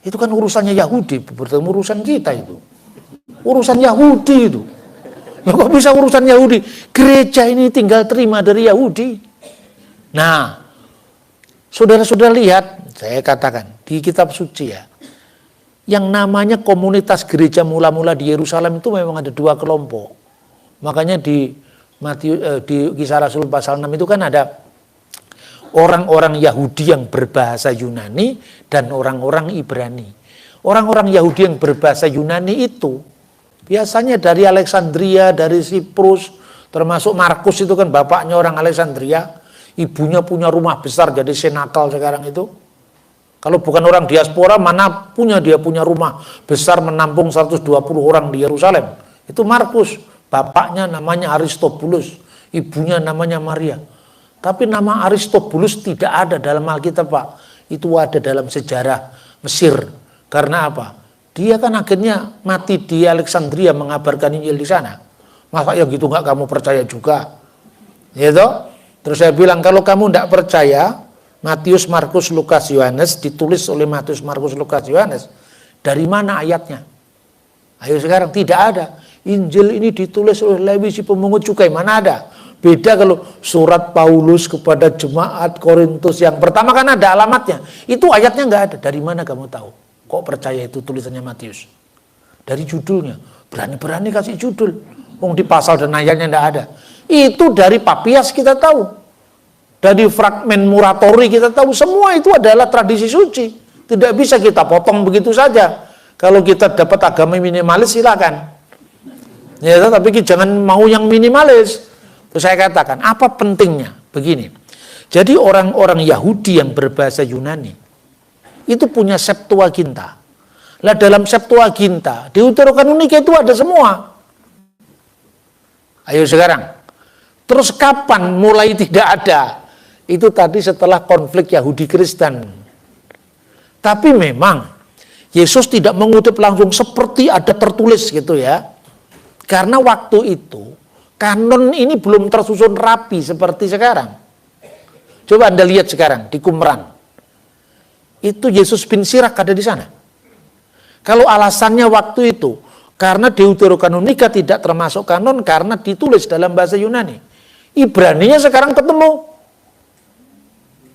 itu kan urusannya Yahudi, bertemu urusan kita itu. Urusan Yahudi itu. Nah, kok bisa urusan Yahudi? Gereja ini tinggal terima dari Yahudi. Nah, saudara-saudara lihat, saya katakan, di kitab suci ya, yang namanya komunitas gereja mula-mula di Yerusalem itu memang ada dua kelompok. Makanya di Kisah Rasul pasal 6 itu kan ada orang-orang Yahudi yang berbahasa Yunani dan orang-orang Ibrani. Orang-orang Yahudi yang berbahasa Yunani itu biasanya dari Alexandria, dari Siprus, termasuk Markus itu kan bapaknya orang Alexandria, ibunya punya rumah besar jadi senakal sekarang itu. Kalau bukan orang diaspora, mana dia punya rumah besar menampung 120 orang di Yerusalem. Itu Markus, bapaknya namanya Aristobulus, ibunya namanya Maria. Tapi nama Aristobulus tidak ada dalam Alkitab Pak. Itu ada dalam sejarah Mesir. Karena apa? Dia kan akhirnya mati di Alexandria mengabarkan Injil di sana. Masa yang gitu nggak kamu percaya juga? Gitu? Terus saya bilang kalau kamu tidak percaya, Matius, Markus, Lukas, Yohanes ditulis oleh Matius, Markus, Lukas, Yohanes. Dari mana ayatnya? Ayo sekarang tidak ada. Injil ini ditulis oleh Lewi si pemungut cukai, mana ada? Beda kalau surat Paulus kepada jemaat Korintus yang pertama kan ada alamatnya. Itu ayatnya nggak ada. Dari mana kamu tahu? Kok percaya itu tulisannya Matius? Dari judulnya. Berani-berani kasih judul. Wong di pasal dan ayatnya nggak ada. Itu dari Papias kita tahu. Dari fragmen Muratori kita tahu. Semua itu adalah tradisi suci. Tidak bisa kita potong begitu saja. Kalau kita dapat agama minimalis silakan. Ya, tapi jangan mau yang minimalis. Terus saya katakan, apa pentingnya? Begini. Jadi orang-orang Yahudi yang berbahasa Yunani itu punya Septuaginta. Lah dalam Septuaginta, Deuterokanonika itu ada semua. Ayo sekarang. Terus kapan mulai tidak ada? Itu tadi setelah konflik Yahudi Kristen. Tapi memang Yesus tidak mengutip langsung seperti ada tertulis gitu ya. Karena waktu itu kanon ini belum tersusun rapi seperti sekarang. Coba Anda lihat sekarang di Qumran. Itu Yesus bin Sirak ada di sana. Kalau alasannya waktu itu karena Deuterokanonika tidak termasuk kanon karena ditulis dalam bahasa Yunani. Ibraninya sekarang ketemu.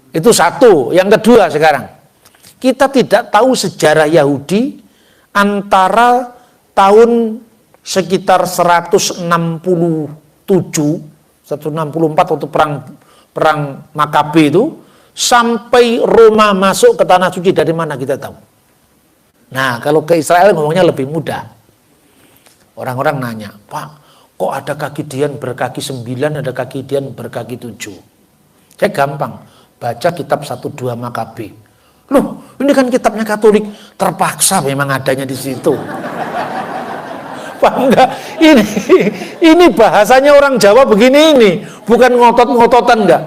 Itu satu. Yang kedua sekarang, kita tidak tahu sejarah Yahudi antara tahun sekitar 167, 164 waktu perang Makabe itu, sampai Roma masuk ke tanah suci dari mana kita tahu. Nah, kalau ke Israel ngomongnya lebih mudah. Orang-orang nanya, Pak, kok ada kaki Dian berkaki 9, ada kaki Dian berkaki 7? Saya gampang. Baca kitab 1-2 Makabe. Loh, ini kan kitabnya Katolik. Terpaksa memang adanya di situ. Pak enggak? Ini bahasanya orang Jawa begini ini. Bukan ngotot-ngototan enggak.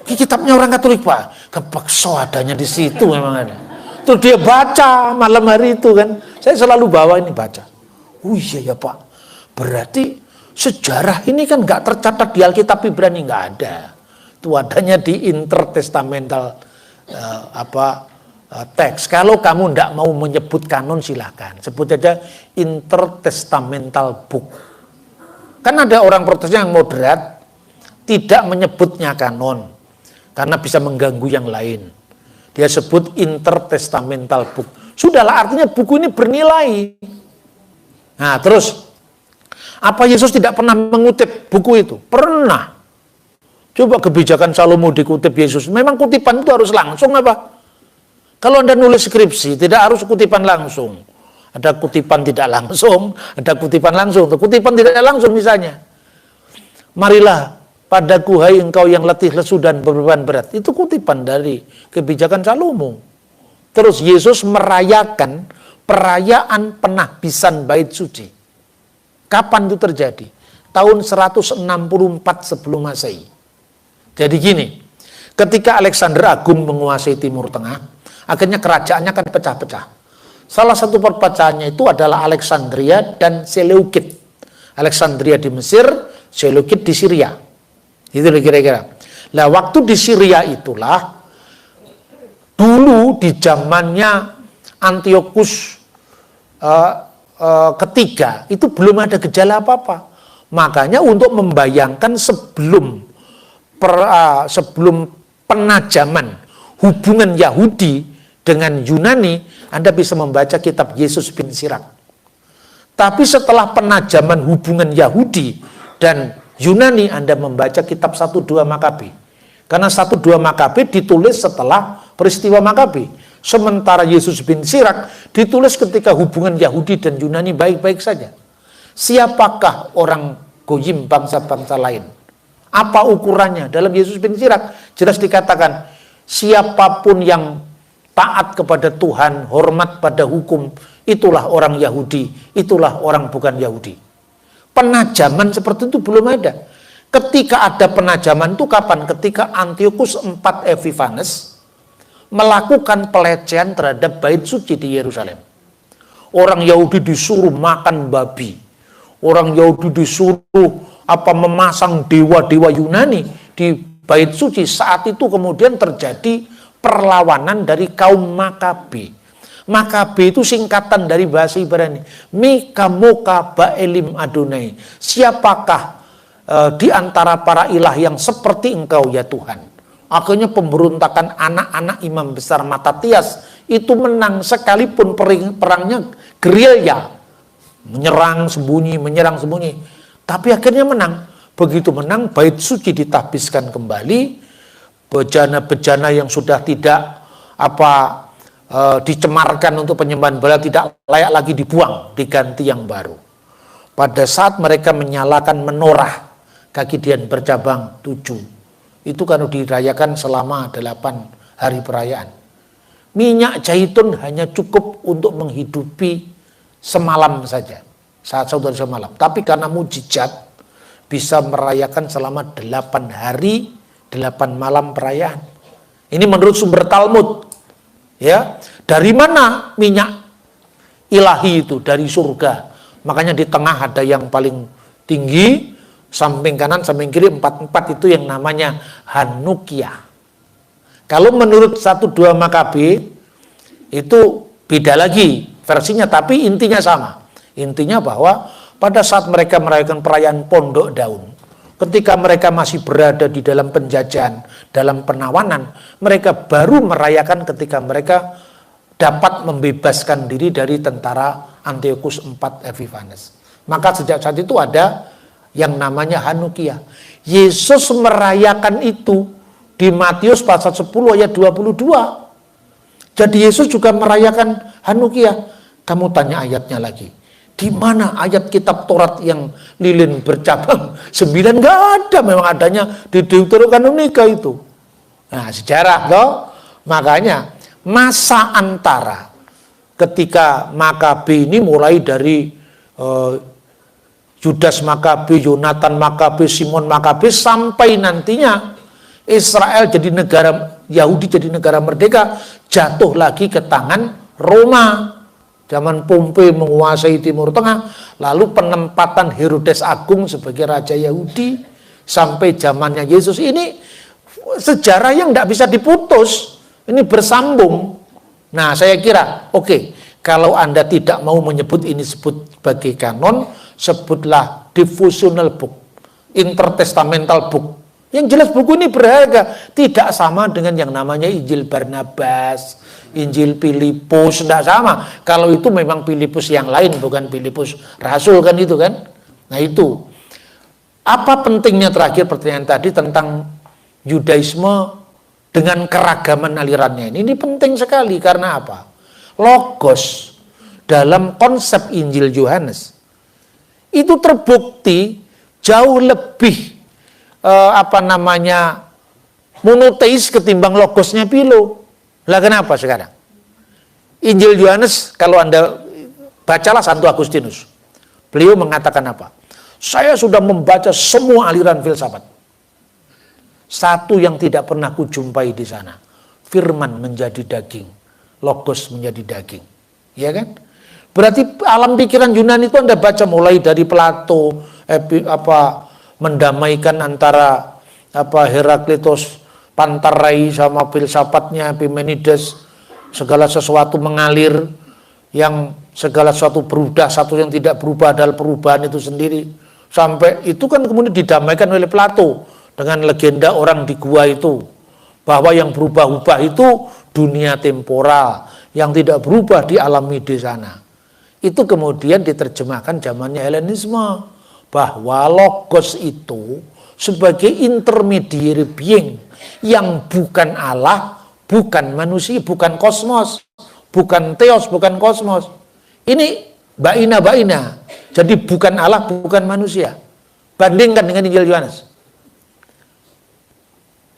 Ini kitabnya orang Katolik Pak. Kepaksa adanya di situ memang ada. Terus dia baca malam hari itu kan. Saya selalu bawa ini baca. Oh iya ya Pak. Berarti sejarah ini kan enggak tercatat di Alkitab Ibrani. Enggak ada. Itu adanya di intertestamental teks. Kalau kamu tidak mau menyebut kanon silahkan. Sebut aja intertestamental book. Kan ada orang Protestan yang moderat tidak menyebutnya kanon. Karena bisa mengganggu yang lain. Dia sebut intertestamental book. Sudahlah artinya buku ini bernilai. Nah terus. Apa Yesus tidak pernah mengutip buku itu? Pernah. Coba kebijakan Salomo dikutip Yesus. Memang kutipan itu harus langsung apa? Kalau Anda nulis skripsi, tidak harus kutipan langsung. Ada kutipan tidak langsung, ada kutipan langsung. Kutipan tidak langsung misalnya. Marilah padaku hai engkau yang letih lesu dan berbeban berat. Itu kutipan dari kebijakan Salomo. Terus Yesus merayakan perayaan penahbisan bait suci. Kapan itu terjadi? Tahun 164 sebelum Masehi. Jadi gini, ketika Alexander Agung menguasai Timur Tengah, akhirnya kerajaannya kan pecah-pecah. Salah satu perpecahannya itu adalah Alexandria dan Seleukid. Alexandria di Mesir, Seleukid di Syria. Itu kira-kira. Nah, waktu di Syria itulah dulu di zamannya Antiochus ketiga itu belum ada gejala apa-apa. Makanya untuk membayangkan sebelum penajaman hubungan Yahudi dengan Yunani, Anda bisa membaca kitab Yesus bin Sirak. Tapi setelah penajaman hubungan Yahudi dan Yunani, Anda membaca kitab 1-2 Makabe. Karena 1-2 Makabe ditulis setelah peristiwa Makabe. Sementara Yesus bin Sirak ditulis ketika hubungan Yahudi dan Yunani baik-baik saja. Siapakah orang Goyim, bangsa-bangsa lain? Apa ukurannya? Dalam Yesus bin Sirak jelas dikatakan, siapapun yang taat kepada Tuhan, hormat pada hukum, itulah orang Yahudi, itulah orang bukan Yahudi. Penajaman seperti itu belum ada. Ketika ada penajaman itu kapan? Ketika Antiochus IV Epiphanes melakukan pelecehan terhadap bait suci di Yerusalem. Orang Yahudi disuruh makan babi. Orang Yahudi disuruh memasang dewa-dewa Yunani di bait suci. Saat itu kemudian terjadi perlawanan dari kaum Makabe. Makabe itu singkatan dari bahasa Ibrani. Mika Moka Baelim Adonai. Siapakah di antara para ilah yang seperti engkau ya Tuhan? Akhirnya pemberontakan anak-anak imam besar Matatias itu menang sekalipun perangnya gerilya. Menyerang sembunyi. Tapi akhirnya menang. Begitu menang, bait suci ditahbiskan kembali. Bejana-bejana yang sudah tidak dicemarkan untuk penyembahan berhala tidak layak lagi dibuang, diganti yang baru. Pada saat mereka menyalakan menorah kaki dian bercabang 7, itu kan dirayakan selama 8 hari perayaan. Minyak zaitun hanya cukup untuk menghidupi semalam saja, saat saudara semalam. Tapi karena mujizat bisa merayakan selama 8 hari 8 malam perayaan. Ini menurut sumber Talmud. Ya, dari mana minyak ilahi itu? Dari surga. Makanya di tengah ada yang paling tinggi, samping kanan, samping kiri 4 itu yang namanya Hanukia. Kalau menurut 1-2 Makabe itu beda lagi versinya, tapi intinya sama. Intinya bahwa pada saat mereka merayakan perayaan Pondok Daun, ketika mereka masih berada di dalam penjajahan, dalam penawanan, mereka baru merayakan ketika mereka dapat membebaskan diri dari tentara Antiochus IV Epiphanes. Maka sejak saat itu ada yang namanya Hanukia. Yesus merayakan itu di Matius pasal 10 ayat 22. Jadi Yesus juga merayakan Hanukia. Kamu tanya ayatnya lagi. Di mana ayat kitab Taurat yang lilin bercabang 9? Nggak ada, memang adanya di Deuterokanonika itu. Nah, sejarah loh. Makanya masa antara ketika Makabe ini mulai dari Yudas Makabe, Yonatan Makabe, Simon Makabe, sampai nantinya Israel jadi negara, Yahudi jadi negara merdeka, jatuh lagi ke tangan Roma. Zaman Pompei menguasai Timur Tengah, lalu penempatan Herodes Agung sebagai raja Yahudi, sampai zamannya Yesus. Ini sejarah yang tidak bisa diputus, ini bersambung. Nah, saya kira, oke, kalau Anda tidak mau menyebut ini sebut sebagai kanon, sebutlah devotional book, intertestamental book. Yang jelas buku ini berharga, tidak sama dengan yang namanya Injil Barnabas, Injil Filipus, tidak sama. Kalau itu memang Filipus yang lain, bukan Filipus Rasul kan itu kan. Nah itu. Apa pentingnya terakhir pertanyaan tadi tentang Yudaisme dengan keragaman alirannya ini penting sekali karena apa? Logos dalam konsep Injil Yohanes itu terbukti jauh lebih monoteis ketimbang logosnya Philo. Lah kenapa sekarang? Injil Yohanes kalau Anda bacalah Santo Agustinus. Beliau mengatakan apa? Saya sudah membaca semua aliran filsafat. Satu yang tidak pernah kujumpai di sana. Firman menjadi daging, logos menjadi daging. Ya kan? Berarti alam pikiran Yunani itu Anda baca mulai dari Plato, mendamaikan antara Heraklitus Pantarai sama filsafatnya Epimenides, segala sesuatu mengalir, yang segala sesuatu berubah, satu yang tidak berubah adalah perubahan itu sendiri. Sampai itu kan kemudian didamaikan oleh Plato dengan legenda orang di gua itu, bahwa yang berubah-ubah itu dunia temporal, yang tidak berubah di alam midi sana. Itu kemudian diterjemahkan zamannya Helenisme, bahwa logos itu sebagai intermediary being yang bukan Allah, bukan manusia, bukan kosmos, bukan theos, bukan kosmos. Ini baina. Jadi bukan Allah, bukan manusia. Bandingkan dengan Injil Yohanes.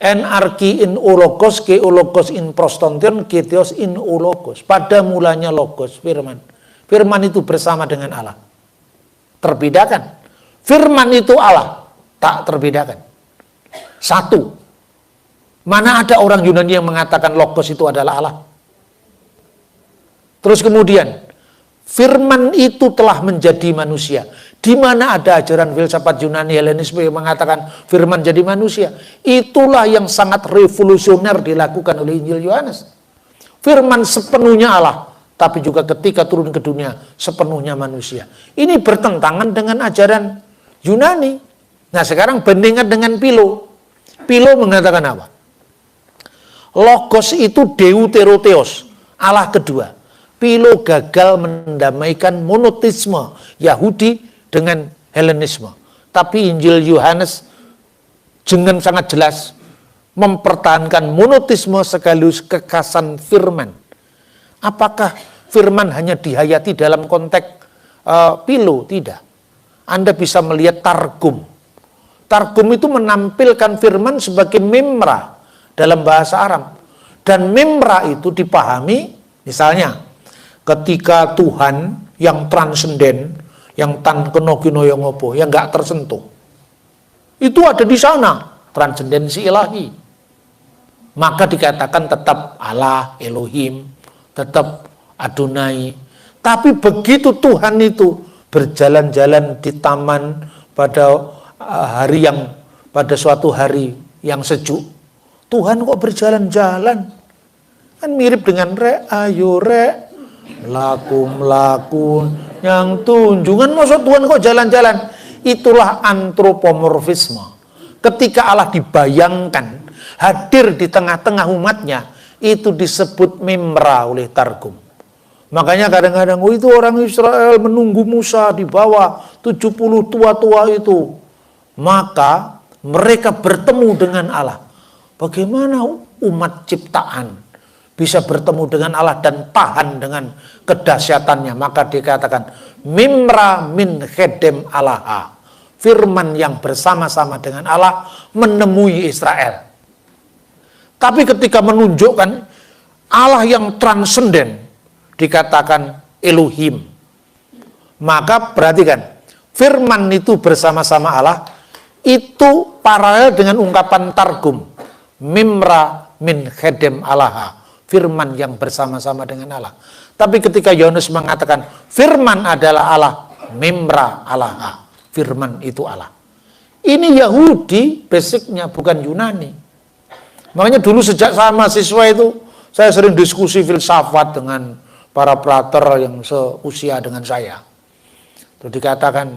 Enarki in ologos, ke ologos in prostontion, ke theos in ologos. Pada mulanya logos, firman. Firman itu bersama dengan Allah. Terbedakan. Firman itu Allah, tak terbedakan. Satu. Mana ada orang Yunani yang mengatakan logos itu adalah Allah? Terus kemudian, firman itu telah menjadi manusia. Di mana ada ajaran filsafat Yunani Helenisme yang mengatakan firman jadi manusia? Itulah yang sangat revolusioner dilakukan oleh Injil Yohanes. Firman sepenuhnya Allah, tapi juga ketika turun ke dunia sepenuhnya manusia. Ini bertentangan dengan ajaran Yunani. Nah sekarang bandingkan dengan Philo. Philo mengatakan apa? Logos itu deuterotheos, Allah kedua. Philo gagal mendamaikan monoteisme Yahudi dengan Helenisme. Tapi Injil Yohanes dengan sangat jelas mempertahankan monoteisme sekaligus kekasan firman. Apakah firman hanya dihayati dalam konteks Philo? Tidak. Anda bisa melihat Targum. Targum itu menampilkan firman sebagai memra dalam bahasa Aram. Dan memra itu dipahami, misalnya, ketika Tuhan yang transenden, yang tan keno kino yang ngopo, yang nggak tersentuh, itu ada di sana, transendensi ilahi. Maka dikatakan tetap Allah, Elohim, tetap Adonai. Tapi begitu Tuhan itu berjalan-jalan di taman pada pada suatu hari yang sejuk, Tuhan kok berjalan-jalan? Kan mirip dengan ayo lakum yang tunjungan, maksud Tuhan kok jalan-jalan? Itulah antropomorfisme. Ketika Allah dibayangkan hadir di tengah-tengah umatnya, itu disebut memra oleh Targum. Makanya kadang-kadang itu orang Israel menunggu Musa di bawah 70 tua-tua itu. Maka mereka bertemu dengan Allah. Bagaimana umat ciptaan bisa bertemu dengan Allah dan tahan dengan kedahsyatannya? Maka dikatakan mimra min khedem Allah, firman yang bersama-sama dengan Allah menemui Israel. Tapi ketika menunjukkan Allah yang transenden, dikatakan Elohim. Maka perhatikan, firman itu bersama-sama Allah itu paralel dengan ungkapan Targum, mimra min khedem Allah, firman yang bersama-sama dengan Allah. Tapi ketika Yohanes mengatakan firman adalah Allah, mimra Allah, firman itu Allah. Ini Yahudi basicnya, bukan Yunani. Makanya dulu sejak saya mahasiswa itu saya sering diskusi filsafat dengan para prater yang seusia dengan saya. Terus dikatakan,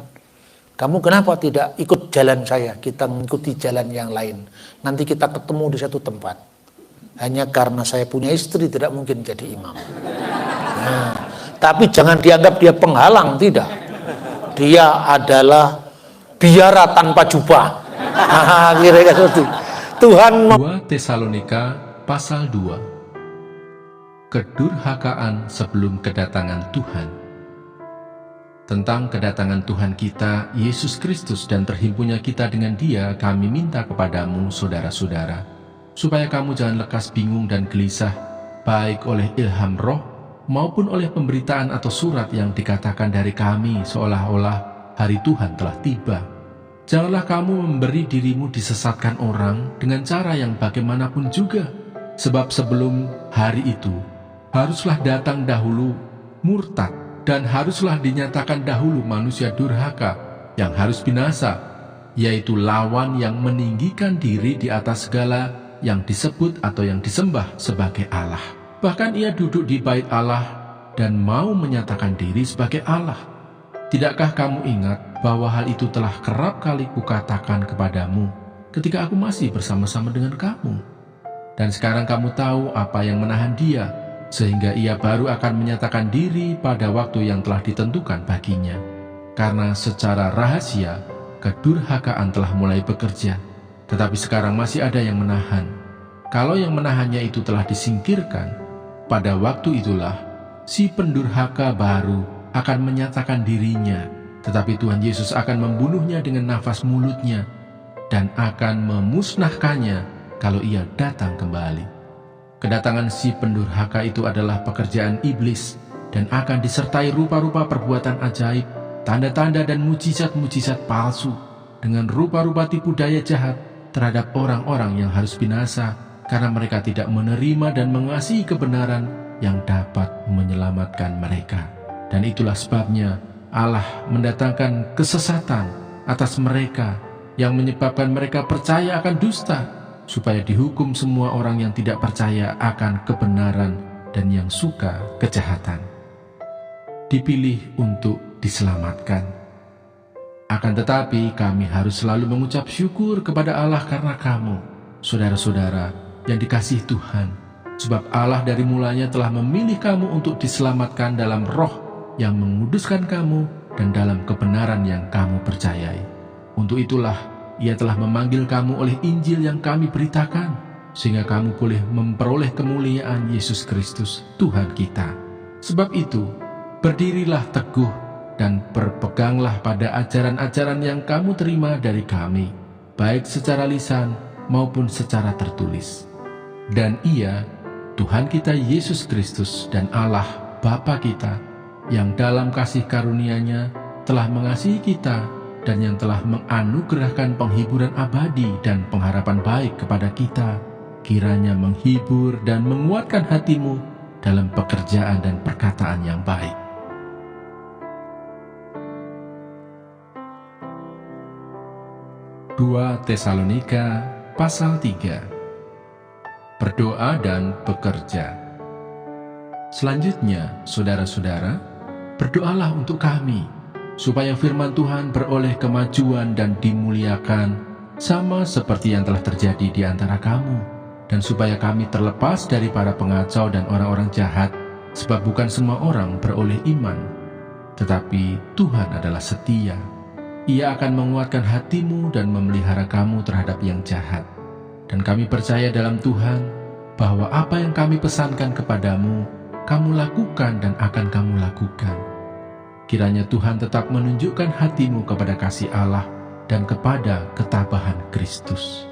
kamu kenapa tidak ikut jalan saya? Kita mengikuti jalan yang lain. Nanti kita ketemu di satu tempat. Hanya karena saya punya istri tidak mungkin jadi imam. Nah, tapi jangan dianggap dia penghalang, tidak. Dia adalah biara tanpa jubah. Kira-kira seperti Tuhan. 2 Tesalonika pasal 2. Kedurhakaan sebelum kedatangan Tuhan. Tentang kedatangan Tuhan kita, Yesus Kristus, dan terhimpunnya kita dengan Dia, kami minta kepadamu, saudara-saudara, supaya kamu jangan lekas bingung dan gelisah, baik oleh ilham roh, maupun oleh pemberitaan atau surat yang dikatakan dari kami, seolah-olah hari Tuhan telah tiba. Janganlah kamu memberi dirimu disesatkan orang dengan cara yang bagaimanapun juga, sebab sebelum hari itu, haruslah datang dahulu murtad, dan haruslah dinyatakan dahulu manusia durhaka yang harus binasa, yaitu lawan yang meninggikan diri di atas segala yang disebut atau yang disembah sebagai Allah. Bahkan ia duduk di bait Allah dan mau menyatakan diri sebagai Allah. Tidakkah kamu ingat bahwa hal itu telah kerap kali kukatakan kepadamu ketika aku masih bersama-sama dengan kamu? Dan sekarang kamu tahu apa yang menahan dia, sehingga ia baru akan menyatakan diri pada waktu yang telah ditentukan baginya. Karena secara rahasia, kedurhakaan telah mulai bekerja, tetapi sekarang masih ada yang menahan. Kalau yang menahannya itu telah disingkirkan, pada waktu itulah si pendurhaka baru akan menyatakan dirinya, tetapi Tuhan Yesus akan membunuhnya dengan nafas mulutnya dan akan memusnahkannya kalau ia datang kembali. Kedatangan si pendurhaka itu adalah pekerjaan iblis dan akan disertai rupa-rupa perbuatan ajaib, tanda-tanda dan mujizat-mujizat palsu dengan rupa-rupa tipu daya jahat terhadap orang-orang yang harus binasa karena mereka tidak menerima dan mengasihi kebenaran yang dapat menyelamatkan mereka. Dan itulah sebabnya Allah mendatangkan kesesatan atas mereka yang menyebabkan mereka percaya akan dusta, supaya dihukum semua orang yang tidak percaya akan kebenaran dan yang suka kejahatan. Dipilih untuk diselamatkan. Akan tetapi kami harus selalu mengucap syukur kepada Allah karena kamu, saudara-saudara yang dikasihi Tuhan, sebab Allah dari mulanya telah memilih kamu untuk diselamatkan dalam roh yang menguduskan kamu dan dalam kebenaran yang kamu percayai. Untuk itulah Ia telah memanggil kamu oleh Injil yang kami beritakan, sehingga kamu boleh memperoleh kemuliaan Yesus Kristus, Tuhan kita. Sebab itu, berdirilah teguh dan berpeganglah pada ajaran-ajaran yang kamu terima dari kami, baik secara lisan maupun secara tertulis. Dan Ia, Tuhan kita Yesus Kristus dan Allah Bapa kita, yang dalam kasih karunia-Nya telah mengasihi kita dan yang telah menganugerahkan penghiburan abadi dan pengharapan baik kepada kita, kiranya menghibur dan menguatkan hatimu dalam pekerjaan dan perkataan yang baik. Dua Tesalonika pasal 3. Berdoa dan bekerja. Selanjutnya, saudara-saudara, berdoalah untuk kami, supaya firman Tuhan beroleh kemajuan dan dimuliakan, sama seperti yang telah terjadi di antara kamu, dan supaya kami terlepas dari para pengacau dan orang-orang jahat, sebab bukan semua orang beroleh iman. Tetapi Tuhan adalah setia. Ia akan menguatkan hatimu dan memelihara kamu terhadap yang jahat. Dan kami percaya dalam Tuhan, bahwa apa yang kami pesankan kepadamu, kamu lakukan dan akan kamu lakukan. Kiranya Tuhan tetap menunjukkan hatimu kepada kasih Allah dan kepada ketabahan Kristus.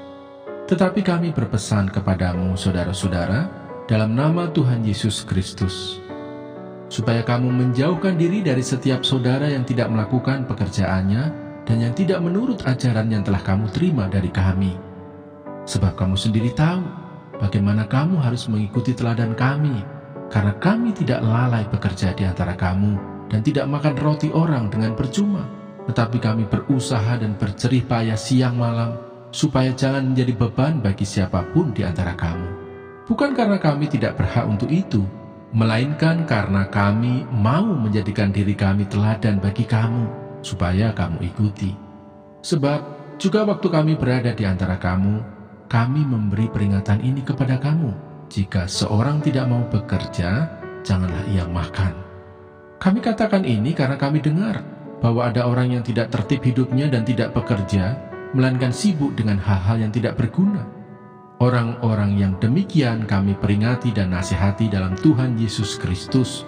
Tetapi kami berpesan kepadamu, saudara-saudara, dalam nama Tuhan Yesus Kristus, supaya kamu menjauhkan diri dari setiap saudara yang tidak melakukan pekerjaannya dan yang tidak menurut ajaran yang telah kamu terima dari kami. Sebab kamu sendiri tahu bagaimana kamu harus mengikuti teladan kami, karena kami tidak lalai bekerja di antara kamu dan tidak makan roti orang dengan percuma, tetapi kami berusaha dan berjerih payah siang malam, supaya jangan menjadi beban bagi siapapun di antara kamu. Bukan karena kami tidak berhak untuk itu, melainkan karena kami mau menjadikan diri kami teladan bagi kamu, supaya kamu ikuti. Sebab juga waktu kami berada di antara kamu, kami memberi peringatan ini kepada kamu: jika seorang tidak mau bekerja, janganlah ia makan. Kami katakan ini karena kami dengar bahwa ada orang yang tidak tertib hidupnya dan tidak bekerja, melainkan sibuk dengan hal-hal yang tidak berguna. Orang-orang yang demikian kami peringati dan nasihati dalam Tuhan Yesus Kristus,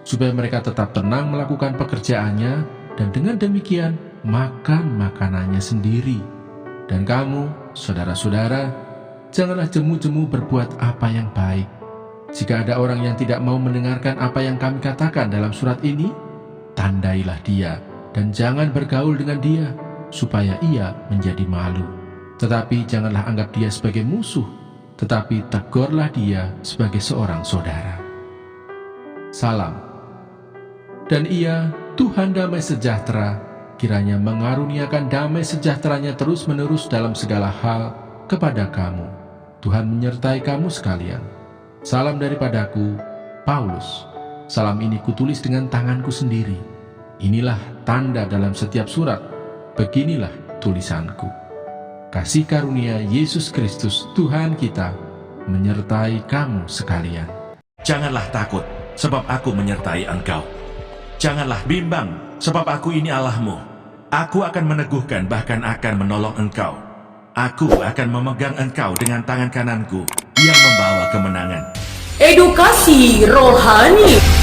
supaya mereka tetap tenang melakukan pekerjaannya, dan dengan demikian makan makanannya sendiri. Dan kamu, saudara-saudara, janganlah jemu-jemu berbuat apa yang baik. Jika ada orang yang tidak mau mendengarkan apa yang kami katakan dalam surat ini, tandailah dia dan jangan bergaul dengan dia, supaya ia menjadi malu. Tetapi janganlah anggap dia sebagai musuh, tetapi tegurlah dia sebagai seorang saudara. Salam Dan Ia, Tuhan damai sejahtera, kiranya mengaruniakan damai sejahteranya terus-menerus dalam segala hal kepada kamu. Tuhan menyertai kamu sekalian. Salam daripadaku, Paulus. Salam ini kutulis dengan tanganku sendiri. Inilah tanda dalam setiap surat. Beginilah tulisanku. Kasih karunia Yesus Kristus Tuhan kita menyertai kamu sekalian. Janganlah takut, sebab aku menyertai engkau. Janganlah bimbang, sebab aku ini Allahmu. Aku akan meneguhkan, bahkan akan menolong engkau. Aku akan memegang engkau dengan tangan kananku yang membawa kemenangan. Edukasi rohani.